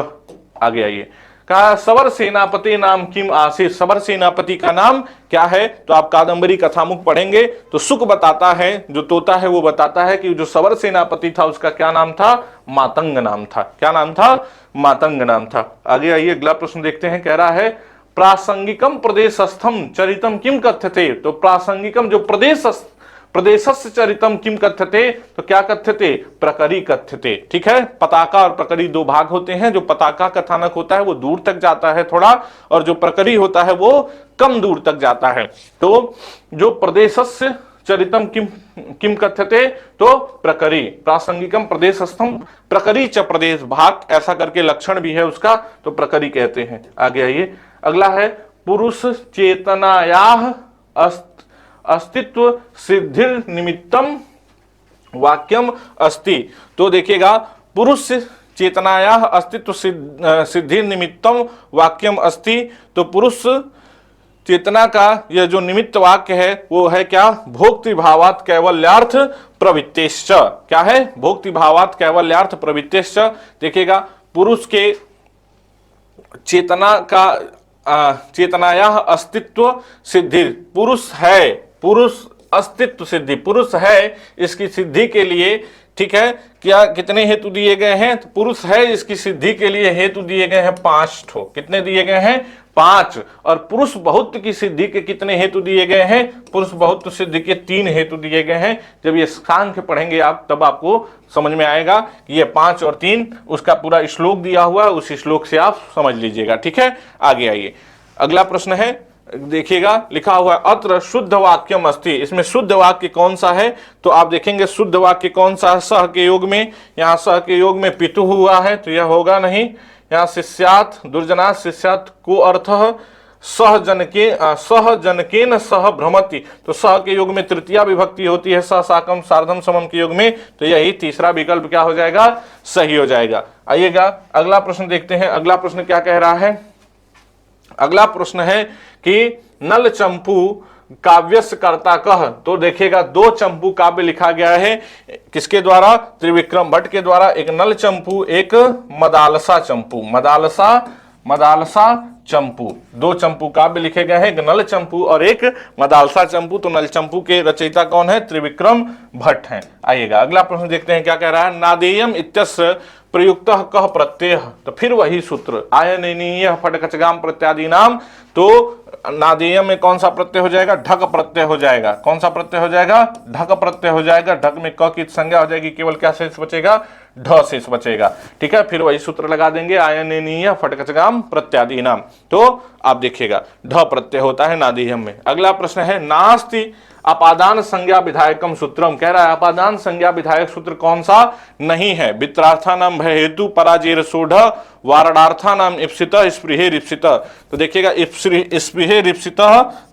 आगे आइए, कहा सवर सेनापति नाम किम आसीत। सवर सेनापति का नाम क्या है, तो आप कादंबरी कथामुख पढ़ेंगे तो सुख बताता है, जो तोता है वो बताता है कि जो सवर सेनापति था उसका क्या नाम था, मातंग नाम था। क्या नाम था, मातंग नाम था। आगे आइए अगला प्रश्न देखते हैं। कह रहा है प्रासंगिकम प्रदेशस्थम चरितम किम कथ्यते। तो प्रासंगिकम जो प्रदेशस्य चरितम किम कथ्यते, तो क्या कथ्यते, प्रकरी कथ्यते। ठीक है, पताका और प्रकरी दो भाग होते हैं। जो पताका कथानक होता है वो दूर तक जाता है थोड़ा, और जो प्रकरी होता है वो कम दूर तक जाता है। तो जो प्रदेशस्य चरितम किम किम कथ्यते, तो प्रकरी, प्रासंगिकम प्रदेशस्थम प्रकरी च प्रदेश भाग, ऐसा करके लक्षण भी है उसका, तो प्रकरी कहते हैं। आगे आइए, अगला है पुरुष चेतनायाह अस्तित्व सिद्धि निमित्तम वाक्यम अस्ति। तो देखिएगा, पुरुष चेतनाया अस्तित्व सिद्धि निमित्तम वाक्यम अस्ति, तो पुरुष चेतना का यह जो निमित्त वाक्य है वो है क्या, भोक्ति भावात कैवल्यार्थ प्रवृत्तिश्च। क्या है, भोक्ति भावात कैवल्यार्थ प्रवृत्तिश्च। देखिएगा, पुरुष के चेतना का चेतनाया अस्तित्व सिद्धि, पुरुष है, पुरुष अस्तित्व सिद्धि, पुरुष है, इसकी सिद्धि के लिए, ठीक है, क्या कितने हेतु दिए गए हैं, तो पुरुष है इसकी सिद्धि के लिए हेतु दिए गए हैं 5 ठो। कितने दिए गए हैं, 5। और पुरुष बहुत की सिद्धि के कितने हेतु दिए गए हैं, पुरुष बहुत सिद्धि के 3 हेतु दिए गए हैं। जब ये सांख्य पढ़ेंगे आप तब आपको समझ में आएगा कि ये 5 और 3, उसका पूरा श्लोक दिया हुआ है, उस श्लोक से आप समझ लीजिएगा। ठीक है, आगे आइए, अगला प्रश्न है, देखिएगा लिखा हुआ है अत्र शुद्ध वाक्यम अस्ति। इसमें शुद्ध वाक्य कौन सा है, तो आप देखेंगे शुद्ध वाक्य कौन सा है, सह के योग में, यहाँ सह के योग में पितु हुआ है तो यह होगा नहीं। यहाँ शिष्यात दुर्जनात् शिष्यात को अर्थ सहजनकेन सह भ्रमति, तो सह के योग में तृतीया विभक्ति होती है, सह साकम सार्धम समम के योग में, तो यही तीसरा विकल्प क्या हो जाएगा, सही हो जाएगा। आइएगा अगला प्रश्न देखते हैं। अगला प्रश्न क्या कह रहा है, अगला प्रश्न है कि नल चंपू काव्यस्य कर्ता कह। तो देखिएगा, 2 चंपू काव्य लिखा गया है, किसके द्वारा, त्रिविक्रम भट्ट के द्वारा। एक नल चंपू, एक मदालसा चंपू, मदालसा चंपू, 2 चंपू काव्य लिखे गए हैं, एक नल चंपू और एक मदालसा चंपू। तो नल चंपू के रचयिता कौन है, त्रिविक्रम भट्ट हैं। आइएगा अगला प्रश्न देखते हैं क्या कह रहा है, नादेयम इत्यस्य प्रयुक्त कह प्रत्यय, तो फिर वही सूत्र, आयनीय फटकचगाम प्रत्यादि नाम, तो नादेय में कौन सा प्रत्यय हो जाएगा, ढक प्रत्यय हो जाएगा। कौन सा प्रत्यय हो जाएगा, ढक प्रत्यय हो जाएगा। ढक में क की संज्ञा हो जाएगी, केवल क्या शेष बचेगा, ढ शेष बचेगा। ठीक है, फिर वही सूत्र लगा देंगे, आयनीय फटकचगाम प्रत्यादि नाम, तो आप देखिएगा ढ प्रत्यय होता है नादेयम में। अगला प्रश्न है, नास्ति अपादान संज्ञा विधायकम सूत्रम, कह रहा है अपादान संज्ञा विधायक सूत्र कौन सा नहीं है, वित्रार्था नाम भय हेतु पराजेर सोढ़ वारणार्था नाम इप्सित स्पृहे रिप्सित। तो देखिएगा, स्पृहे रिप्सित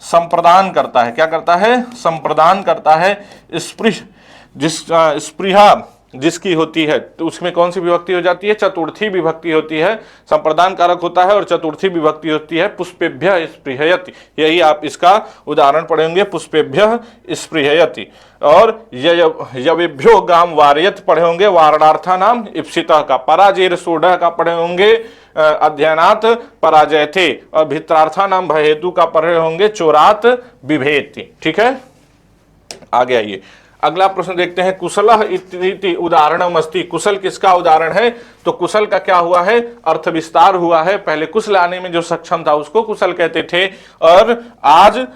संप्रदान करता है, क्या करता है, संप्रदान करता है। स्पृह स्पृहा जिसकी होती है तो उसमें कौन सी विभक्ति हो जाती है, चतुर्थी विभक्ति होती है, संप्रदान कारक होता है और चतुर्थी विभक्ति होती है। पुष्पेभ्य स्पृहयति, यही आप इसका उदाहरण पढ़ेंगे, पुष्पेभ्य स्पृहयति। और यवेभ्यो गाम वारयत पढ़े होंगे, वारणार्था नाम इप्सितः का। पराजेर सोढ़ का पढ़े होंगे, अध्ययनात् पराजयते। और भित्रार्था नाम भयहेतु का पढ़े होंगे, चोरात बिभेति। ठीक है, आगे आइए, अगला प्रश्न देखते हैं, कुशलः इति उदाहरणम अस्ति। कुशल किसका उदाहरण है, तो कुशल का क्या हुआ है, अर्थ विस्तार हुआ है। पहले कुशल आने में जो सक्षम था उसको कुशल कहते थे, और आज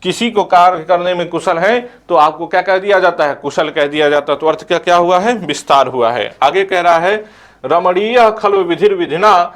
किसी को कार्य करने में कुशल है तो आपको क्या कह दिया जाता है, कुशल कह दिया जाता है। तो अर्थ क्या क्या हुआ है, विस्तार हुआ है। आगे कह रहा है, रमणीय खल्व विधिर विधिना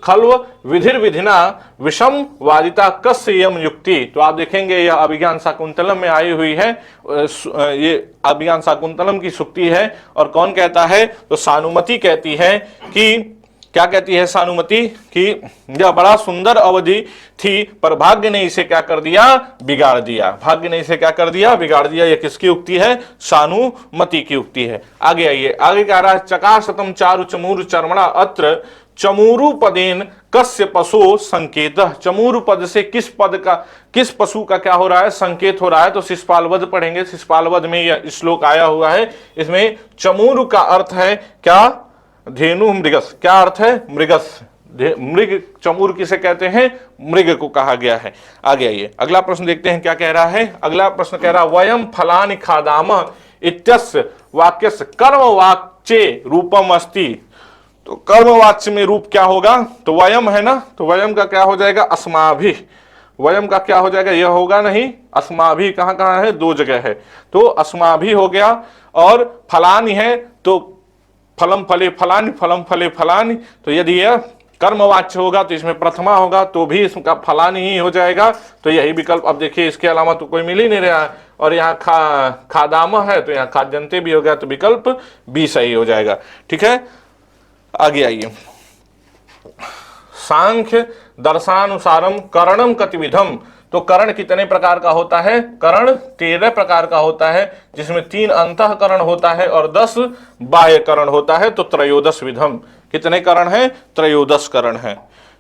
खल्व विधिर विधिना विषम वादिता कस्य यम युक्ति। तो आप देखेंगे यह अभिज्ञान शाकुंतलम में आई हुई है, ये अभिज्ञान शाकुंतलम की सूक्ति है। और कौन कहता है, तो सानुमति कहती है कि, क्या कहती है सानुमति, कि यह बड़ा सुंदर अवधि थी पर भाग्य ने इसे क्या कर दिया, बिगाड़ दिया। भाग्य ने इसे क्या कर दिया, बिगाड़ दिया। यह किसकी उक्ति है, सानुमति की उक्ति है। आगे आइए, आगे कह रहा है, चकाशतम चारु चमूर चर्मणा अत्र चमूरु पदेन कस्य पशु संकेत। चमूरु पद से किस पद का, किस पशु का क्या हो रहा है, संकेत हो रहा है। तो शिशुपाल वध पढ़ेंगे, शिशुपाल वध में यह श्लोक आया हुआ है। इसमें चमूरु का अर्थ है क्या, धेनु मृगस, क्या अर्थ है, मृगस। मृग, चमूर किसे कहते हैं, मृग को कहा गया है। आगे आइए, अगला प्रश्न देखते हैं क्या कह रहा है। अगला प्रश्न कह रहा है, वयम फलानि खादामः इत्यस्य वाक्यस्य कर्मवाच्ये रूपम अस्ति। तो कर्मवाच्य में रूप क्या होगा, तो वयम है ना, तो वयम का क्या हो जाएगा, अस्माभि। वयम का क्या हो जाएगा, यह होगा नहीं, अस्माभि कहाँ कहाँ है, 2 जगह है। तो अस्माभि हो गया। और फलानि है तो फलम फले फलानि, फलम फले फलानि। तो यदि यह कर्मवाच्य होगा तो इसमें प्रथमा होगा तो भी इसका फलानी ही हो जाएगा। तो यही विकल्प, अब देखिए इसके अलावा तो कोई मिल ही नहीं रहा है, और यहाँ खादाम है तो यहाँ खाद्यंते भी हो गया, तो विकल्प बी सही हो जाएगा। ठीक है, आगे आइए। सांख्य दर्शानुसारम करणम कतिविधम, तो करण कितने प्रकार का होता है? करण 13 प्रकार का होता है, जिसमें 3 अंतःकरण होता है और 10 बाह्य करण होता है। तो त्रयोदश विधम, कितने करण हैं? त्रयोदश करण हैं।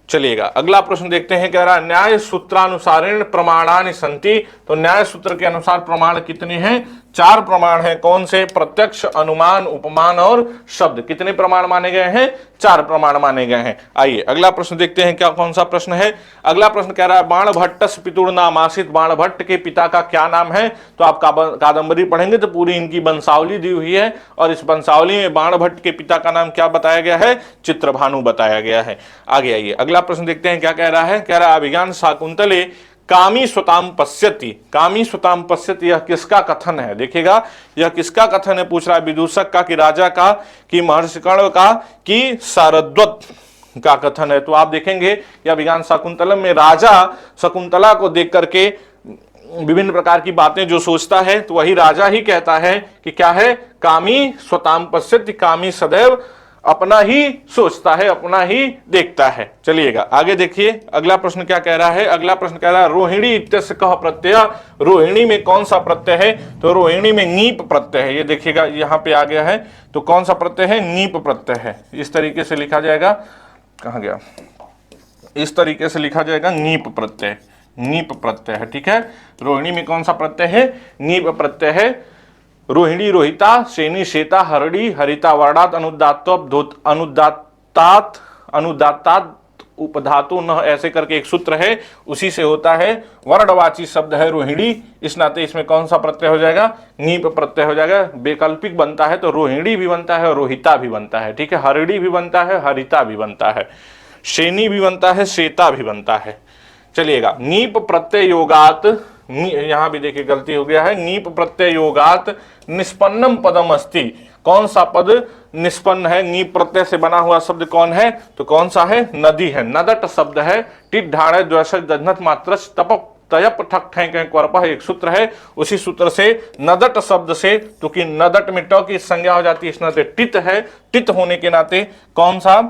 चलिएगा अगला प्रश्न देखते हैं, कह रहा है न्याय सूत्रानुसारेण प्रमाणानि सन्ति, तो न्याय सूत्र के अनुसार प्रमाण कितने हैं? 4 प्रमाण हैं। कौन से? प्रत्यक्ष, अनुमान, उपमान और शब्द। कितने प्रमाण माने गए हैं? 4 प्रमाण माने गए हैं। आइए अगला प्रश्न देखते हैं, क्या कौन सा प्रश्न है? अगला प्रश्न कह रहा है बाणभट्टस्य पितुर्नामासीत्, बाणभट्ट के पिता का क्या नाम है? तो आप कादंबरी पढ़ेंगे तो पूरी इनकी वंशावली दी हुई है, और इस वंशावली में बाणभट्ट के पिता का नाम क्या बताया गया है? चित्रभानु बताया गया है। आगे आइए अगला प्रश्न देखते हैं, क्या कह रहा है? कह रहा है अभिज्ञान शाकुंतले कामी स्वताम पश्यति, कामी स्वताम पश्यति, यह किसका कथन है? देखिएगा यह किसका कथन है, पूछ रहा है विदूषक का, कि राजा का, कि महर्षि कर्ण का, कि शारद्वत का कथन है। तो आप देखेंगे यह अभिज्ञान शाकुंतलम में राजा शकुंतला को देख करके विभिन्न प्रकार की बातें जो सोचता है, तो वही राजा ही कहता है कि क्या है? कामी स्वताम पश्यति, कामी सदैव अपना ही सोचता है, अपना ही देखता है। चलिएगा आगे देखिए अगला प्रश्न क्या कह रहा है? अगला प्रश्न कह रहा है रोहिणी इत्यस्य कः प्रत्यय, रोहिणी में कौन सा प्रत्यय है? तो रोहिणी में नीप प्रत्यय है। ये देखिएगा यहाँ पे आ गया है, तो कौन सा प्रत्यय है? नीप प्रत्यय है। इस तरीके से लिखा जाएगा, कहाँ गया? इस तरीके से लिखा जाएगा नीप प्रत्यय, नीप प्रत्यय है। ठीक है, रोहिणी में कौन सा प्रत्यय है? नीप प्रत्यय है। रोहिणी रोहिता, शेनी शेता, हरड़ी हरिता, वर्णात अनुदात्तात उपधातु न, ऐसे करके एक सूत्र है, उसी से होता है। वर्णवाची शब्द है रोहिणी, इस नाते इसमें कौन सा प्रत्यय हो जाएगा? नीप प्रत्यय हो जाएगा। वैकल्पिक बनता है तो रोहिणी भी बनता है और रोहिता भी बनता है। ठीक है, हरड़ी भी बनता है, हरिता भी बनता है, शेनी भी बनता है, श्वेता भी बनता है। चलिएगा नीप प्रत्यय योगात, यहां भी देखिए गलती हो गया है, नीप प्रत्यय योगात निष्पन्नम पदम अस्ति, कौन सा पद निष्पन्न है? नीप प्रत्यय से बना हुआ शब्द कौन है? तो कौन सा है? नदी है। नदट शब्द है। टिट ढाड़े द्वैश दधनत मात्र तप तयप ठक ठैंक क्वर्पः, एक सूत्र है, उसी सूत्र से नदट शब्द से, क्योंकि नदट में ट की संज्ञा हो जाती है, इस नाते टित है, टित होने के नाते कौन सा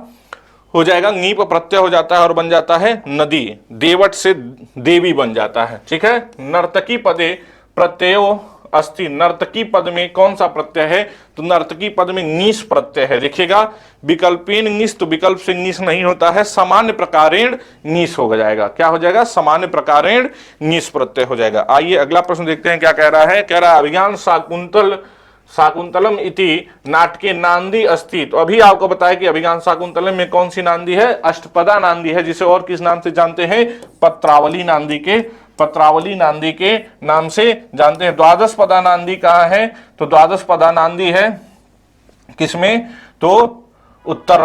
हो जाएगा? नीप प्रत्यय हो जाता है और बन जाता है नदी। देवट से देवी बन जाता है। ठीक है, नर्तकी पदे प्रत्ययो अस्ति, नर्तकी पद में कौन सा प्रत्यय है? तो नर्तकी पद में नीस प्रत्यय है। देखिएगा विकल्पेन नीस, तो विकल्प से नीस नहीं होता है, सामान्य प्रकारेण नीस हो जाएगा। क्या हो जाएगा? सामान्य प्रकारेण नीस प्रत्यय हो जाएगा। आइए अगला प्रश्न देखते हैं, क्या कह रहा है? कह रहा है अभिज्ञान शाकुंतलम इति नाटके नांदी अस्ति, तो अभी आपको बताया कि अभिज्ञान शाकुंतलम में कौन सी नांदी है? अष्टपदा नांदी है, जिसे और किस नाम से जानते हैं? पत्रावली नांदी के, पत्रावली नांदी के नाम से जानते हैं। द्वादश पदा नांदी कहाँ है? तो द्वादश पदा नांदी है किसमें? तो उत्तर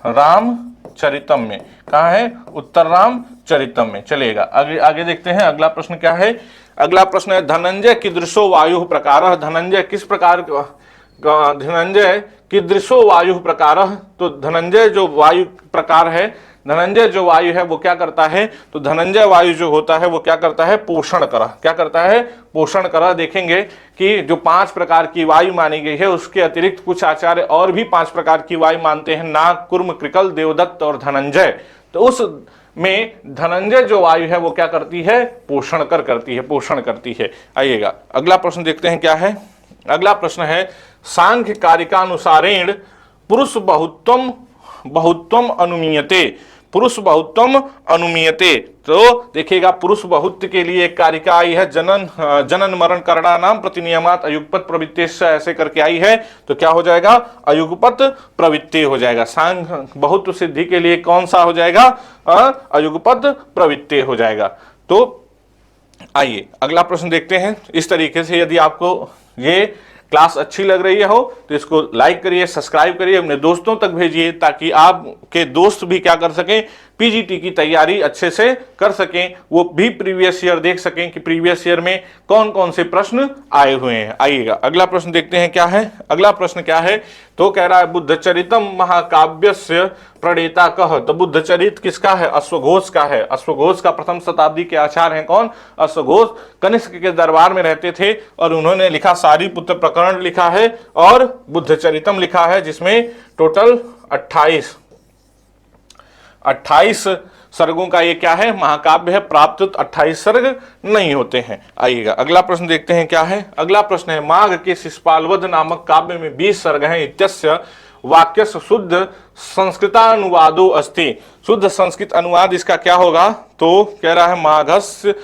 राम चरितम में। कहाँ है? उत्तर राम चरितम में। चलिएगा आगे देखते हैं अगला प्रश्न क्या है। अगला प्रश्न है धनंजय कीदृशो वायु प्रकार, धनंजय किस प्रकार, धनंजय कीदृशो वायु प्रकार, तो धनंजय जो वायु प्रकार है, धनंजय जो वायु है वो क्या करता है? तो धनंजय वायु जो होता है वो क्या करता है? पोषण कर, क्या करता है? पोषण कर। देखेंगे कि जो 5 प्रकार की वायु मानी गई है, उसके अतिरिक्त कुछ आचार्य और भी 5 प्रकार की वायु मानते हैं, नाग, कुर्म, कृकल, देवदत्त और धनंजय। तो उस में धनंजय जो वायु है वो क्या करती है? पोषण कर करती है, पोषण करती है। आइएगा अगला प्रश्न देखते हैं क्या है। अगला प्रश्न है सांख्य कारिकानुसारेण पुरुष बहुत्वम अनुमीयते, पुरुष बहुत्वम अनुमीयते। तो देखिएगा पुरुष बहुत्व के लिए एक कारिका आई है, जनन मरण करना नाम प्रतिनियमात अयुगपत प्रवृत्ति, ऐसे करके आई है। तो क्या हो जाएगा? अयुगपत प्रवृत्ति हो जाएगा। सांख्य बहुत्व सिद्धि के लिए कौन सा हो जाएगा? अयुगपत प्रवृत्ति हो जाएगा। तो आइए अगला प्रश्न देखते हैं। इस तरीके से यदि आपको ये क्लास अच्छी लग रही हो तो इसको लाइक करिए, सब्सक्राइब करिए, अपने दोस्तों तक भेजिए, ताकि आपके दोस्त भी क्या कर सकें? पीजीटी की तैयारी अच्छे से कर सकें, वो भी प्रीवियस ईयर देख सकें कि प्रीवियस ईयर में कौन कौन से प्रश्न आए हुए हैं। आइएगा अगला प्रश्न देखते हैं क्या है। अगला प्रश्न क्या है, तो कह रहा है बुद्धचरितम महाकाव्यस्य प्रणेता कह। तो बुद्धचरित किसका है? अश्वघोष का है। अश्वघोष का प्रथम शताब्दी के आचार्य हैं कौन? अश्वघोष कनिष्क के दरबार में रहते थे और उन्होंने लिखा सारीपुत्र प्रकरण लिखा है और बुद्धचरितम लिखा है, जिसमें टोटल 28 सर्गों का ये क्या है? महाकाव्य है। प्राप्त 28 सर्ग नहीं होते हैं। आइएगा अगला प्रश्न देखते हैं क्या है। अगला प्रश्न है माघ के शिशुपालवध नामक काव्य में 20 सर्ग हैं। इत्यस्य वाक्यस्य शुद्ध संस्कृतानुवादो अस्ति। शुद्ध संस्कृत अनुवाद इसका क्या होगा? तो कह रहा है माघस्य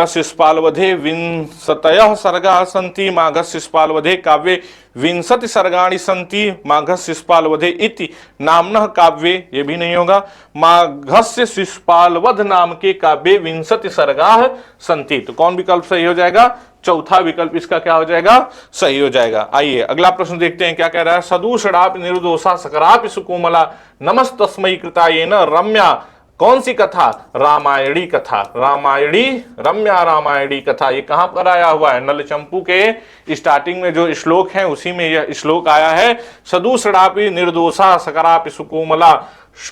शिशुपालवधे विंशतयः सर्गाः सन्ति। माघस्य शिशुपालवधे काव्ये 20 सर्गाणि सन्ति। माघस्य शिशुपालवधे इति नाम्नः काव्ये, ये भी नहीं होगा। माघस्य शिशुपालवध नाम के काव्ये 20 सर्गाः सन्ति। तो कौन विकल्प सही हो जाएगा? चौथा विकल्प इसका क्या हो जाएगा? सही हो जाएगा। आइए अगला प्रश्न देखते हैं क्या कह रहा है। सदूषणापि निर्दोषा सकरापि सुकोमला नमस्तस्मै कृतायेन रम्या। कौन सी कथा? रामायणी कथा। रामायणी, रम्या रामायणी कथा। ये कहां पर आया हुआ है? नलचंपू के स्टार्टिंग में जो श्लोक है उसी में यह श्लोक आया है। सदूषणापि निर्दोषा सकरापि सुकोमला।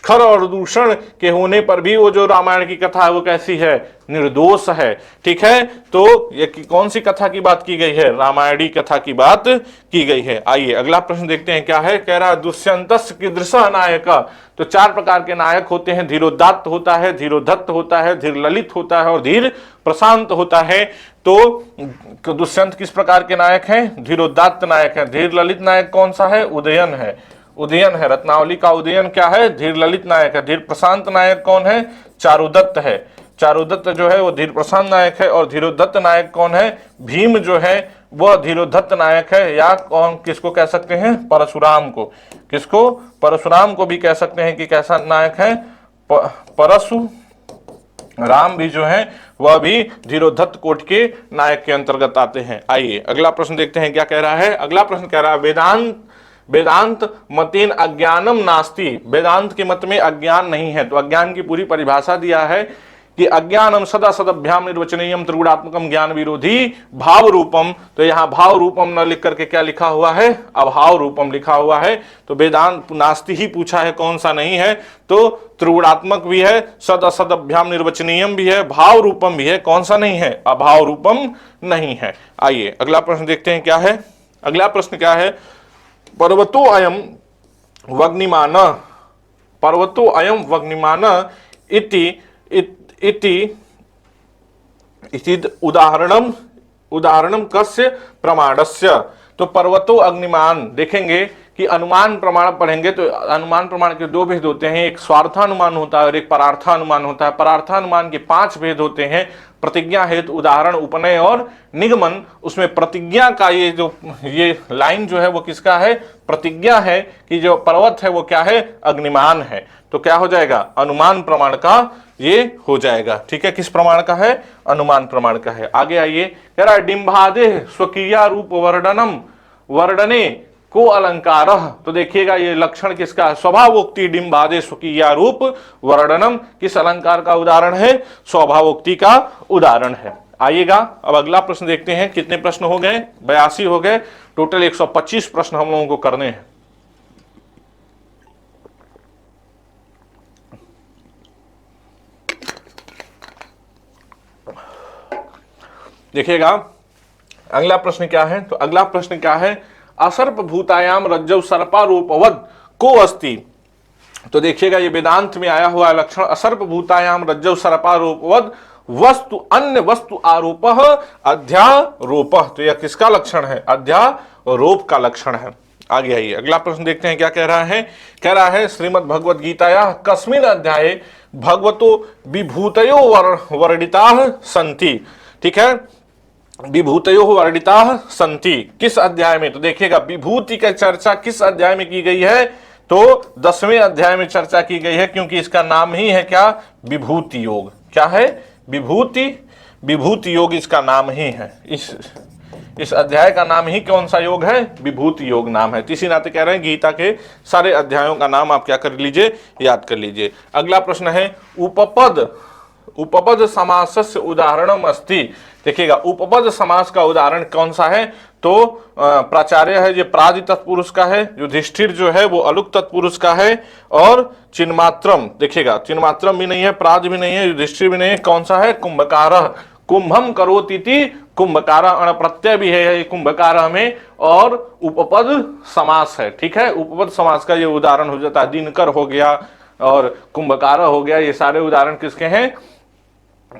खर और दूषण के होने पर भी वो जो रामायण की कथा है वो कैसी है? निर्दोष है। ठीक है, तो ये कौन सी कथा की बात की गई है? रामायणी कथा की बात की गई है। आइए अगला प्रश्न देखते हैं क्या है। कह रहा है दुष्यंतस्य कीदृशः नायक। तो 4 प्रकार के नायक होते हैं। धीरोदात्त होता है, धीरोधत्त होता है, धीर ललित होता है और धीर प्रशांत होता है। तो दुष्यंत किस प्रकार के नायक हैं? धीरोदात्त नायक है। धीर ललित नायक कौन सा है? उदयन है। उदयन है। रत्नावली का उदयन क्या है? धीर ललित नायक है। धीर प्रशांत नायक कौन है? चारुदत्त है। चारुदत्त जो है वो धीर प्रशांत नायक है। और धीरोदत्त नायक कौन है? भीम जो है वह धीरोदत्त नायक है। या कौन किसको कह सकते हैं? परशुराम को। किसको? परशुराम को भी कह सकते हैं कि कैसा नायक है? परशुराम भी जो है वह भी धीरोदत्त कोट के नायक के अंतर्गत आते हैं। आइए अगला प्रश्न देखते हैं क्या कह रहा है। अगला प्रश्न कह रहा है वेदांत मतेन अज्ञानम नास्ति। वेदांत के मत में अज्ञान नहीं है। तो अज्ञान की पूरी परिभाषा दिया है कि अज्ञानम सदा सदभ्याम निर्वचनीयम त्रिगुणात्मकम ज्ञान विरोधी भाव रूपम। तो यहाँ भाव रूपम न लिख करके क्या लिखा हुआ है? अभाव रूपम लिखा हुआ है। तो वेदांत नास्ति ही पूछा है, कौन सा नहीं है? तो त्रिगुणात्मक भी है, सद असदभ्याम निर्वचनीयम भी है, भाव रूपम भी है, कौन सा नहीं है? अभाव रूपम नहीं है। आइए अगला प्रश्न देखते हैं क्या है। अगला प्रश्न क्या है। पर्वतो अयम वग्निमान। पर्वतो अयम वग्निमान इति उदाहरणम कस्य प्रमाणस्य। तो पर्वतो अग्निमान देखेंगे कि अनुमान प्रमाण पढ़ेंगे तो अनुमान प्रमाण के 2 भेद होते हैं। एक स्वार्थानुमान होता है और एक परार्थानुमान होता है। परार्थानुमान के 5 भेद होते हैं। प्रतिज्ञा हेतु, उदाहरण, उपनय और निगमन। उसमें प्रतिज्ञा का ये लाइन जो है वो किसका है? प्रतिज्ञा है कि जो पर्वत है वो क्या है? अग्निमान है। तो क्या हो जाएगा? अनुमान प्रमाण का ये हो जाएगा। ठीक है, किस प्रमाण का है? अनुमान प्रमाण का है। आगे आइए, कह रहा है डिंबादे स्वकीय रूप वर्णने को अलंकार। तो देखिएगा ये लक्षण किसका है? स्वभावोक्ति डिंबादे स्वकीय रूप वर्णनम किस अलंकार का उदाहरण है? स्वभावोक्ति का उदाहरण है। आइएगा अब अगला प्रश्न देखते हैं। कितने प्रश्न हो गए? 82 हो गए। टोटल 125 प्रश्न हम लोगों को करने हैं। देखिएगा अगला प्रश्न क्या है। तो अगला प्रश्न क्या है? असर्प भूतायाम रज्जौ सर्पारूपवद को अस्ति। तो देखिएगा ये वेदांत में आया हुआ लक्षण असर्प भूतायाम रज्जौ सर्पारूपवद वस्तु अन्य वस्तु आरोप अध्यारोप। तो यह किसका लक्षण है? अध्यारोप का लक्षण है। आगे आइए अगला प्रश्न देखते हैं क्या कह रहा है। कह रहा है श्रीमद् भगवद गीताया कस्मिन् अध्याये भगवतो विभूतयो वर्णिताः सन्ति। ठीक है, विभूतयो वर्णिताः सन्ति किस अध्याय में? तो देखिएगा विभूति की चर्चा किस अध्याय में की गई है? तो 10वें अध्याय में चर्चा की गई है, क्योंकि इसका नाम ही है क्या? विभूति योग। क्या है? विभूति योग इसका नाम ही है। इस अध्याय का नाम ही कौन सा योग है? विभूति योग नाम है। इसी नाते कह रहे हैं गीता के सारे अध्यायों का नाम आप क्या कर लीजिए, याद कर लीजिए। अगला प्रश्न है उपपद, उपपद समासस्य उदाहरणम अस्ति। देखिएगा उपपद समास का उदाहरण कौन सा है? तो प्राचार्य है जो प्रादि तत्पुरुष का है, युधिष्ठिर जो है वो अलुक तत्पुरुष का है, और चिन्मात्रम, देखिएगा चिन्मात्रम भी नहीं है, प्राद भी नहीं है, युधिष्ठिर भी नहीं है, कौन सा है? कुंभकारः, कुंभम करोतीति कुंभकारः, अण प्रत्यय भी है कुंभकारः में, और उपपद समास है। ठीक है, उपपद समास का ये उदाहरण हो जाता है, दिनकर हो गया और कुंभकारः हो गया, ये सारे उदाहरण किसके हैं?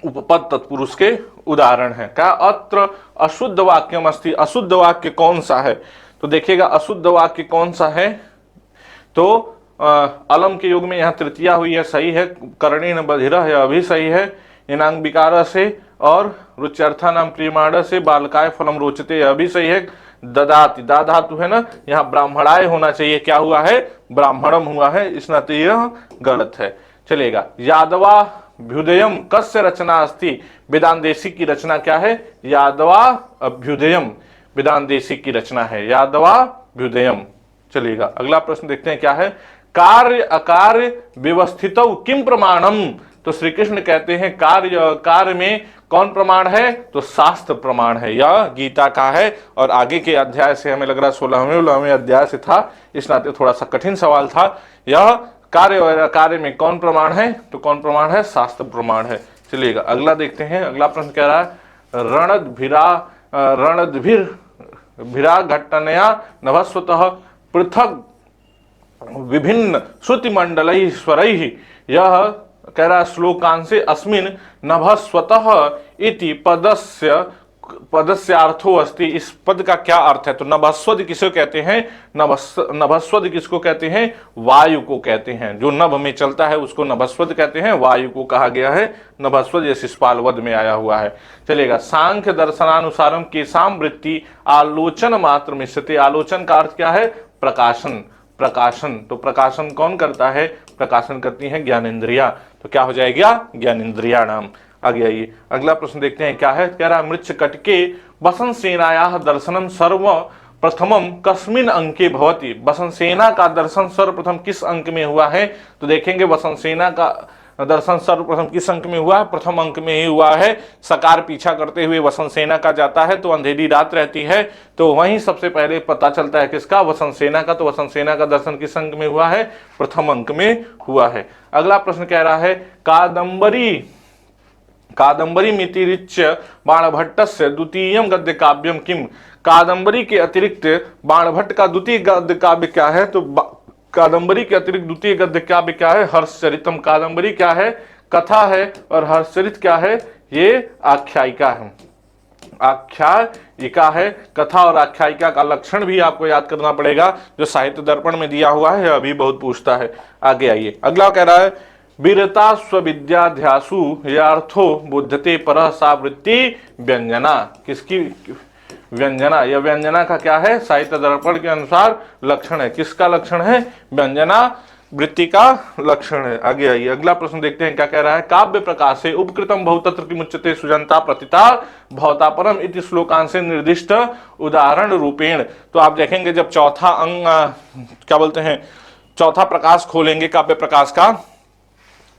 उपपद तत्पुरुष के उदाहरण है। क्या अत्र अशुद्ध वाक्यम अस्ति, अशुद्ध वाक्य कौन सा है? तो देखिएगा अशुद्ध वाक्य कौन सा है? तो अलम के युग में यहाँ तृतीया हुई है, सही है। कर्णेन बधिरः है, अभी सही है। इनांग विकार से और रुच्यर्था नाम प्रियमाण से बालकाय फलम रोचते, अभी सही है। ददाति, दा धातु है ना, यहाँ ब्राह्मणाय होना चाहिए, क्या हुआ है? ब्राह्मणम हुआ है, इस नाते यह गलत है। चलेगा यादवा अभ्युदयम कस्य रचना अस्ति, वेदांत देशी की रचना क्या है? यादवा अभ्युदयम वेदांत देशी की रचना है, यादवा अभ्युदयम। चलिएगा अगला प्रश्न देखते हैं क्या है? कार्य अकार्य व्यवस्थितौ किम प्रमाणम। तो श्री कृष्ण कहते हैं कार्य में कौन प्रमाण है? तो शास्त्र प्रमाण है, यह गीता का है। और आगे के अध्याय से हमें लग रहा है 16वें अध्याय से था, इस नाते थोड़ा सा कठिन सवाल था। यह कार्य और कार्य में कौन प्रमाण है? तो कौन प्रमाण है? शास्त्र प्रमाण है। चलिएगा अगला देखते हैं। अगला प्रश्न कह रहा है रणद्भिरा घटनया नभस्वतः पृथक विभिन्न श्रुति मंडल स्वरैः, यह कह रहा श्लोकांशे अस्मिन् नभस्वतः इति पदस्य अर्थो अस्ति। इस पद का क्या अर्थ है? तो नभस्वद किसको कहते हैं? नभस्वद किसको कहते हैं? वायु को कहते हैं। जो नभ में चलता है उसको नभस्वद कहते हैं, वायु को कहा गया है नभस्वद, ये शिशुपाल वध में आया हुआ है। चलेगा सांख्य दर्शनानुसारम केसाम वृत्ति आलोचन मात्र मिश्रते। आलोचन का अर्थ क्या है? प्रकाशन, प्रकाशन। तो प्रकाशन कौन करता है? प्रकाशन करती है ज्ञानेन्द्रिया। तो क्या हो जाएगा? ज्ञानेन्द्रिया नाम। आगे आइए अगला प्रश्न देखते हैं क्या है। कह रहा मृच्छ कटके वसंत सेनायाः दर्शनम सर्व प्रथमम कस्मिन अंके भवति। वसंत सेना का दर्शन सर्वप्रथम किस अंक में हुआ है? तो देखेंगे वसंत सेना का दर्शन सर्वप्रथम किस अंक में हुआ है? प्रथम अंक में ही हुआ है। सकार पीछा करते हुए वसंत सेना का जाता है तो अंधेरी रात रहती है, तो वहीं सबसे पहले पता चलता है किसका? वसंत सेना का। तो वसंत सेना का दर्शन किस अंक में हुआ है? प्रथम अंक में हुआ है। अगला प्रश्न कह रहा है कादंबरी मितिरिच्य बाणभट्टस्य द्वितीयम गद्य काव्यम किम। कादंबरी के अतिरिक्त बाणभट्ट का द्वितीय गद्य काव्य क्या है? तो कादंबरी के अतिरिक्त द्वितीय गद्य काव्य क्या है? हर्षचरितम। कादंबरी क्या है? कथा है, और हर्षचरित क्या है? ये आख्यायिका है, आख्यायिका है। कथा और आख्यायिका का लक्षण भी आपको याद करना पड़ेगा, जो साहित्य दर्पण में दिया हुआ है, अभी बहुत पूछता है। आगे आइए अगला कह रहा है वीरता स्वविद्याध्यासु यार्थो बुद्धते परः सा वृत्ति व्यंजना। किसकी व्यंजना? यह व्यंजना का क्या है? साहित्य दर्पण के अनुसार लक्षण है। किसका लक्षण है? व्यंजना वृत्ति का लक्षण है। आगे आइए अगला प्रश्न देखते हैं क्या कह रहा है। काव्य प्रकाशे उपकृतम बहुतत्र किमुच्यते सुजनता प्रतिता भवतापरम इति श्लोकांशे निर्दिष्ट उदाहरण रूपेण। तो आप देखेंगे जब चौथा अंग क्या बोलते हैं, चौथा प्रकाश खोलेंगे काव्य प्रकाश का,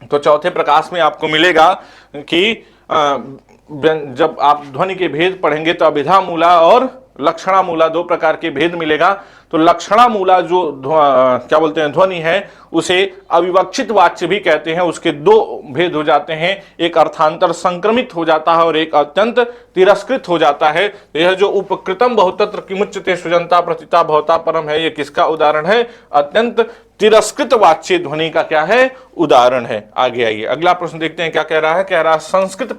तो चौथे प्रकाश में आपको मिलेगा कि जब आप ध्वनि के भेद पढ़ेंगे तो अभिधा मूला और लक्षणा मूला दो प्रकार के भेद मिलेगा। तो लक्षणा मूला जो क्या बोलते हैं ध्वनि है, उसे अविवक्षित वाच्य भी कहते हैं। उसके दो भेद हो जाते हैं, एक अर्थांतर संक्रमित हो जाता है और एक अत्यंत तिरस्कृत हो जाता है। यह जो उपकृतम बहुतत्र किमुच्यते सुजनता प्रतिता भवता परम है, यह किसका उदाहरण है? अत्यंत तिरस्कृत वाच्य ध्वनि का क्या है? उदाहरण है। आगे आइए अगला प्रश्न देखते हैं क्या कह रहा है। कह रहा है संस्कृत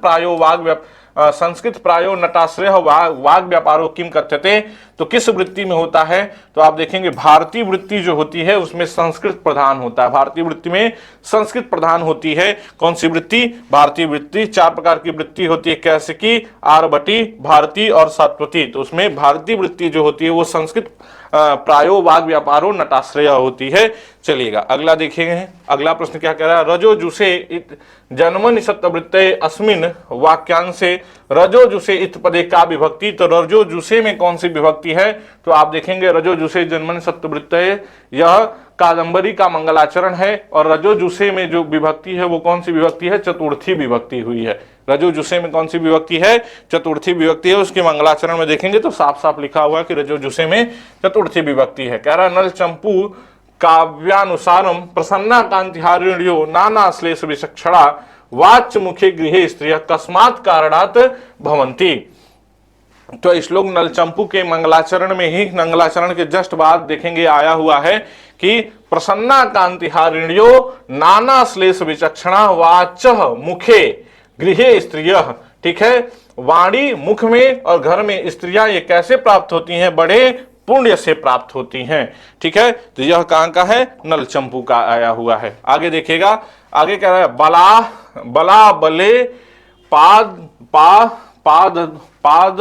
प्रायो नटाश्रय वाग व्यापारो किम कथ्यते। तो किस वृत्ति में होता है? तो आप देखेंगे भारतीय वृत्ति जो होती है उसमें संस्कृत प्रधान होता है। भारतीय वृत्ति में संस्कृत प्रधान होती है। कौन सी वृत्ति? भारतीय वृत्ति। चार प्रकार की वृत्ति होती है, कैसे की? आर्भटी, भारती और सात्वती। तो उसमें भारतीय वृत्ति जो होती है वो संस्कृत प्रायो वाग व्यापारो नटाश्रय होती है। चलिएगा अगला देखेंगे। अगला प्रश्न क्या कह रहा है, रजो जुषे इत जन्मनि सत्यवृत्ते अस्मिन वाक्यांशे रजो जुषे इत पदे का विभक्ति। तो रजो जुषे में कौन सी विभक्ति है, तो आप देखेंगे रजो जुषे जन्मनि सत्यवृत्ते, यह कादंबरी का मंगलाचरण है। और रजो जुषे में जो विभक्ति है वो कौन सी विभक्ति है, चतुर्थी विभक्ति हुई है। रजो जुषे में कौन सी विभक्ति है, चतुर्थी विभक्ति है। उसके मंगलाचरण में देखेंगे तो साफ साफ लिखा हुआ है कि रजो जुषे में चतुर्थी विभक्ति है। कह रहा नल चंपू काव्यानुसारम प्रसन्ना कांतिहारिण्यो नाना श्लेष विचक्षणा वाच्य मुखे गृहे स्त्रिय कस्मात् कारणात् भवंती। तो श्लोक नलचंपू के मंगलाचरण में ही, मंगलाचरण के जस्ट बाद देखेंगे आया हुआ है कि प्रसन्ना कांतिहारिण्यो नाना श्लेष विचक्षणा वाच्य मुखे गृहे स्त्रिय। ठीक है, वाणी मुख में और घर में स्त्रियां ये कैसे प्राप्त होती हैं, बड़े पुण्य से प्राप्त होती हैं। ठीक है, तो यह कहां का है, नलचंपू का आया हुआ है। आगे देखिएगा, आगे कह रहा है बला बला बले पाद पाद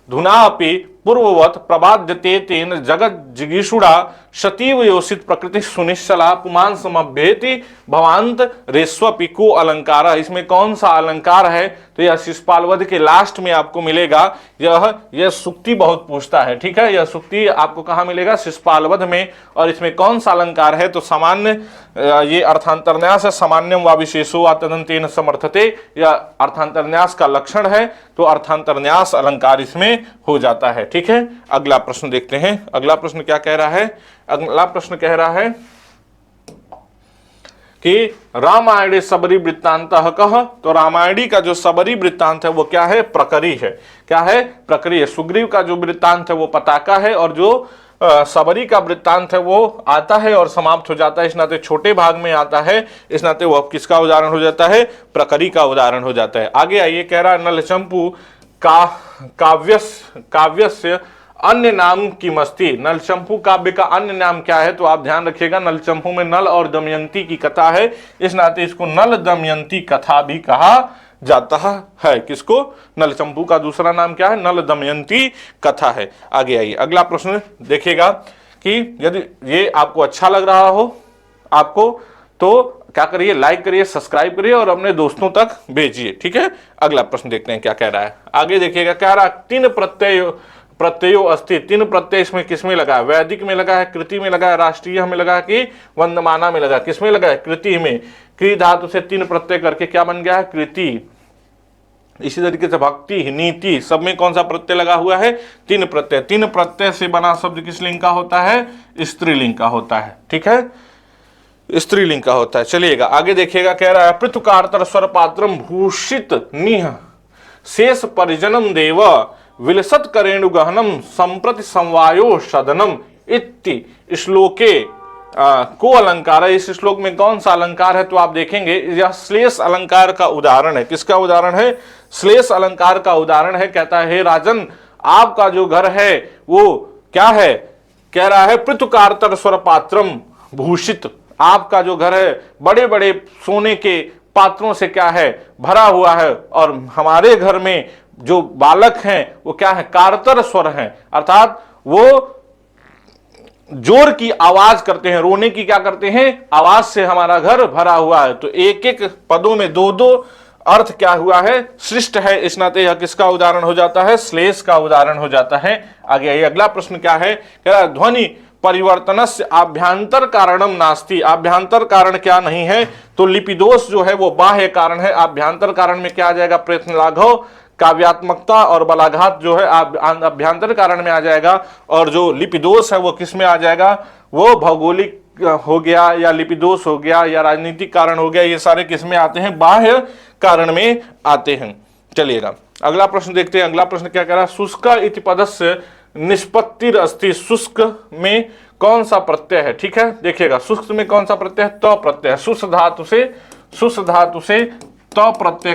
धुनापि पूर्ववत प्रबाद्यते तेन जगत जिगीषुड़ा शतीव योषित प्रकृति सुनिश्चला पुमान समभ्येति भवांत रेस्वपि को अलंकार। इसमें कौन सा अलंकार है, तो यह शिशुपाल वध के लास्ट में आपको मिलेगा। यह सुक्ति बहुत पूछता है। ठीक है, यह सुक्ति आपको कहाँ मिलेगा, शिशुपाल वध में। और इसमें कौन सा अलंकार है, तो सामान्य, ये अर्थांतरन्यास है। सामान्यम वा विशेषो वा तदंतेन समर्थते, यह अर्थांतरन्यास का लक्षण है, तो अर्थांतरन्यास अलंकार इसमें हो जाता है। ठीक है, अगला प्रश्न देखते हैं। अगला प्रश्न क्या कह रहा है, अगला प्रश्न कह रहा है कि रामायणे सबरी वृत्तांत कह। तो रामायणी का जो सबरी वृत्तांत है वो क्या है, प्रकरी है। क्या है, प्रकरी है। सुग्रीव का जो वृत्तांत है वो पताका है, और जो सबरी का वृत्तांत है वो आता है और समाप्त हो जाता है। इस नाते छोटे भाग में आता है, इस नाते वो किसका उदाहरण हो जाता है, प्रकरी का उदाहरण हो जाता है। आगे आइए, कह रहा है नलचंपू काव्यस्य अन्य नाम की मस्ती। नलचंपू काव्य का अन्य नाम क्या है, तो आप ध्यान रखिएगा, नलचंपू में नल और दमयंती की कथा है, इस नाते इसको नल दमयंती कथा भी कहा जाता है। किसको, नलचंपू का दूसरा नाम क्या है, नल दमयंती कथा है। आगे आइए, अगला प्रश्न देखिएगा कि यदि ये आपको अच्छा लग रहा हो आपको, तो क्या करिए, लाइक करिए, सब्सक्राइब करिए और अपने दोस्तों तक भेजिए। ठीक है, अगला प्रश्न देखते हैं क्या कह रहा है। आगे देखिएगा, कह रहा तीन प्रत्ययो अस्ति। तीन प्रत्यय इसमें किसमें लगा है, वैदिक में लगा है, कृति में लगा है, राष्ट्रीय में लगा है कि वंदमाना में लगा है, किसमें लगा है, कृति में। कृ धातु से तीन प्रत्यय करके क्या बन गया है, कृति। इसी तरीके से भक्ति, नीति, सब में कौन सा प्रत्यय लगा हुआ है, तीन प्रत्यय। तीन प्रत्यय से बना शब्द किस लिंग का होता है, स्त्रीलिंग का होता है। ठीक है, स्त्रीलिंग का होता है। चलिएगा आगे देखिएगा, कह रहा है पृथुकारतर स्वर पात्रम भूषित निह शेष परिजनम देव विलसत करेणु गहनम संप्रति संवायो सदनम इति श्लोके को अलंकार है। इस श्लोक में कौन सा अलंकार है, तो आप देखेंगे यह श्लेष अलंकार का उदाहरण है। किसका उदाहरण है, श्लेष अलंकार का उदाहरण है। कहता है हे राजन, आपका जो घर है वो क्या है, कह रहा है पृथुकारतर स्वर पात्रम भूषित। आपका जो घर है बड़े बड़े सोने के पात्रों से क्या है, भरा हुआ है। और हमारे घर में जो बालक हैं वो क्या है, कारतर स्वर हैं, अर्थात वो जोर की आवाज करते हैं, रोने की क्या करते हैं, आवाज से हमारा घर भरा हुआ है। तो एक एक पदों में दो दो अर्थ क्या हुआ है, सृष्ट है। इस नाते यह किसका उदाहरण हो जाता है, श्लेष का उदाहरण हो जाता है। आगे आइए, अगला प्रश्न क्या है, कह रहा है ध्वनि परिवर्तनस्य आभ्यंतर कारणम नास्ति। आभ्यंतर कारण क्या नहीं है, तो लिपिदोष जो है वो बाह्य कारण है। आभ्यंतर कारण में क्या आ जाएगा, प्रयत्न लाघव, काव्यात्मकता और बलाघात जो है अभ्यंतर कारण में आ जाएगा। और जो लिपिदोष है वो किस में आ जाएगा, वो भौगोलिक हो गया या लिपिदोष हो गया या राजनीतिक कारण हो गया, ये सारे किस में आते हैं, बाह्य कारण में आते हैं। चलिएगा अगला प्रश्न देखते हैं। अगला प्रश्न क्या कह रहा है, शुष्क इति पदस्य निष्पत्तिर अस्ति। शुष्क में कौन सा प्रत्यय है, ठीक है, देखिएगा शुष्क में कौन सा प्रत्यय है, त प्रत्यय। शुष्क धातु से त प्रत्यय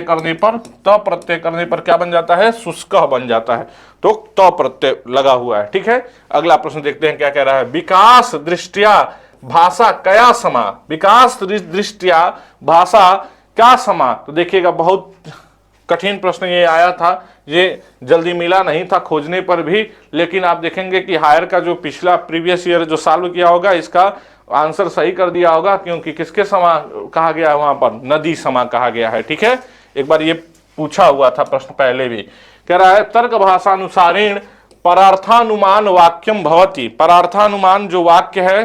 करने पर क्या बन जाता है, शुष्क बन जाता है। तो त प्रत्यय लगा हुआ है। ठीक है, अगला प्रश्न देखते हैं क्या कह रहा है, विकास दृष्टिया भाषा कया समा। विकास दृष्टिया भाषा क्या समा। तो देखिएगा बहुत कठिन प्रश्न ये आया था, ये जल्दी मिला नहीं था खोजने पर भी, लेकिन आप देखेंगे कि हायर का जो पिछला प्रीवियस ईयर जो सॉल्व किया होगा इसका आंसर सही कर दिया होगा, क्योंकि किसके समा कहा गया है वहां पर, नदी समा कहा गया है। ठीक है, एक बार ये पूछा हुआ था प्रश्न पहले भी। कह रहा है तर्क भाषानुसारेण परार्थानुमान वाक्यम भवति। परार्थानुमान जो वाक्य है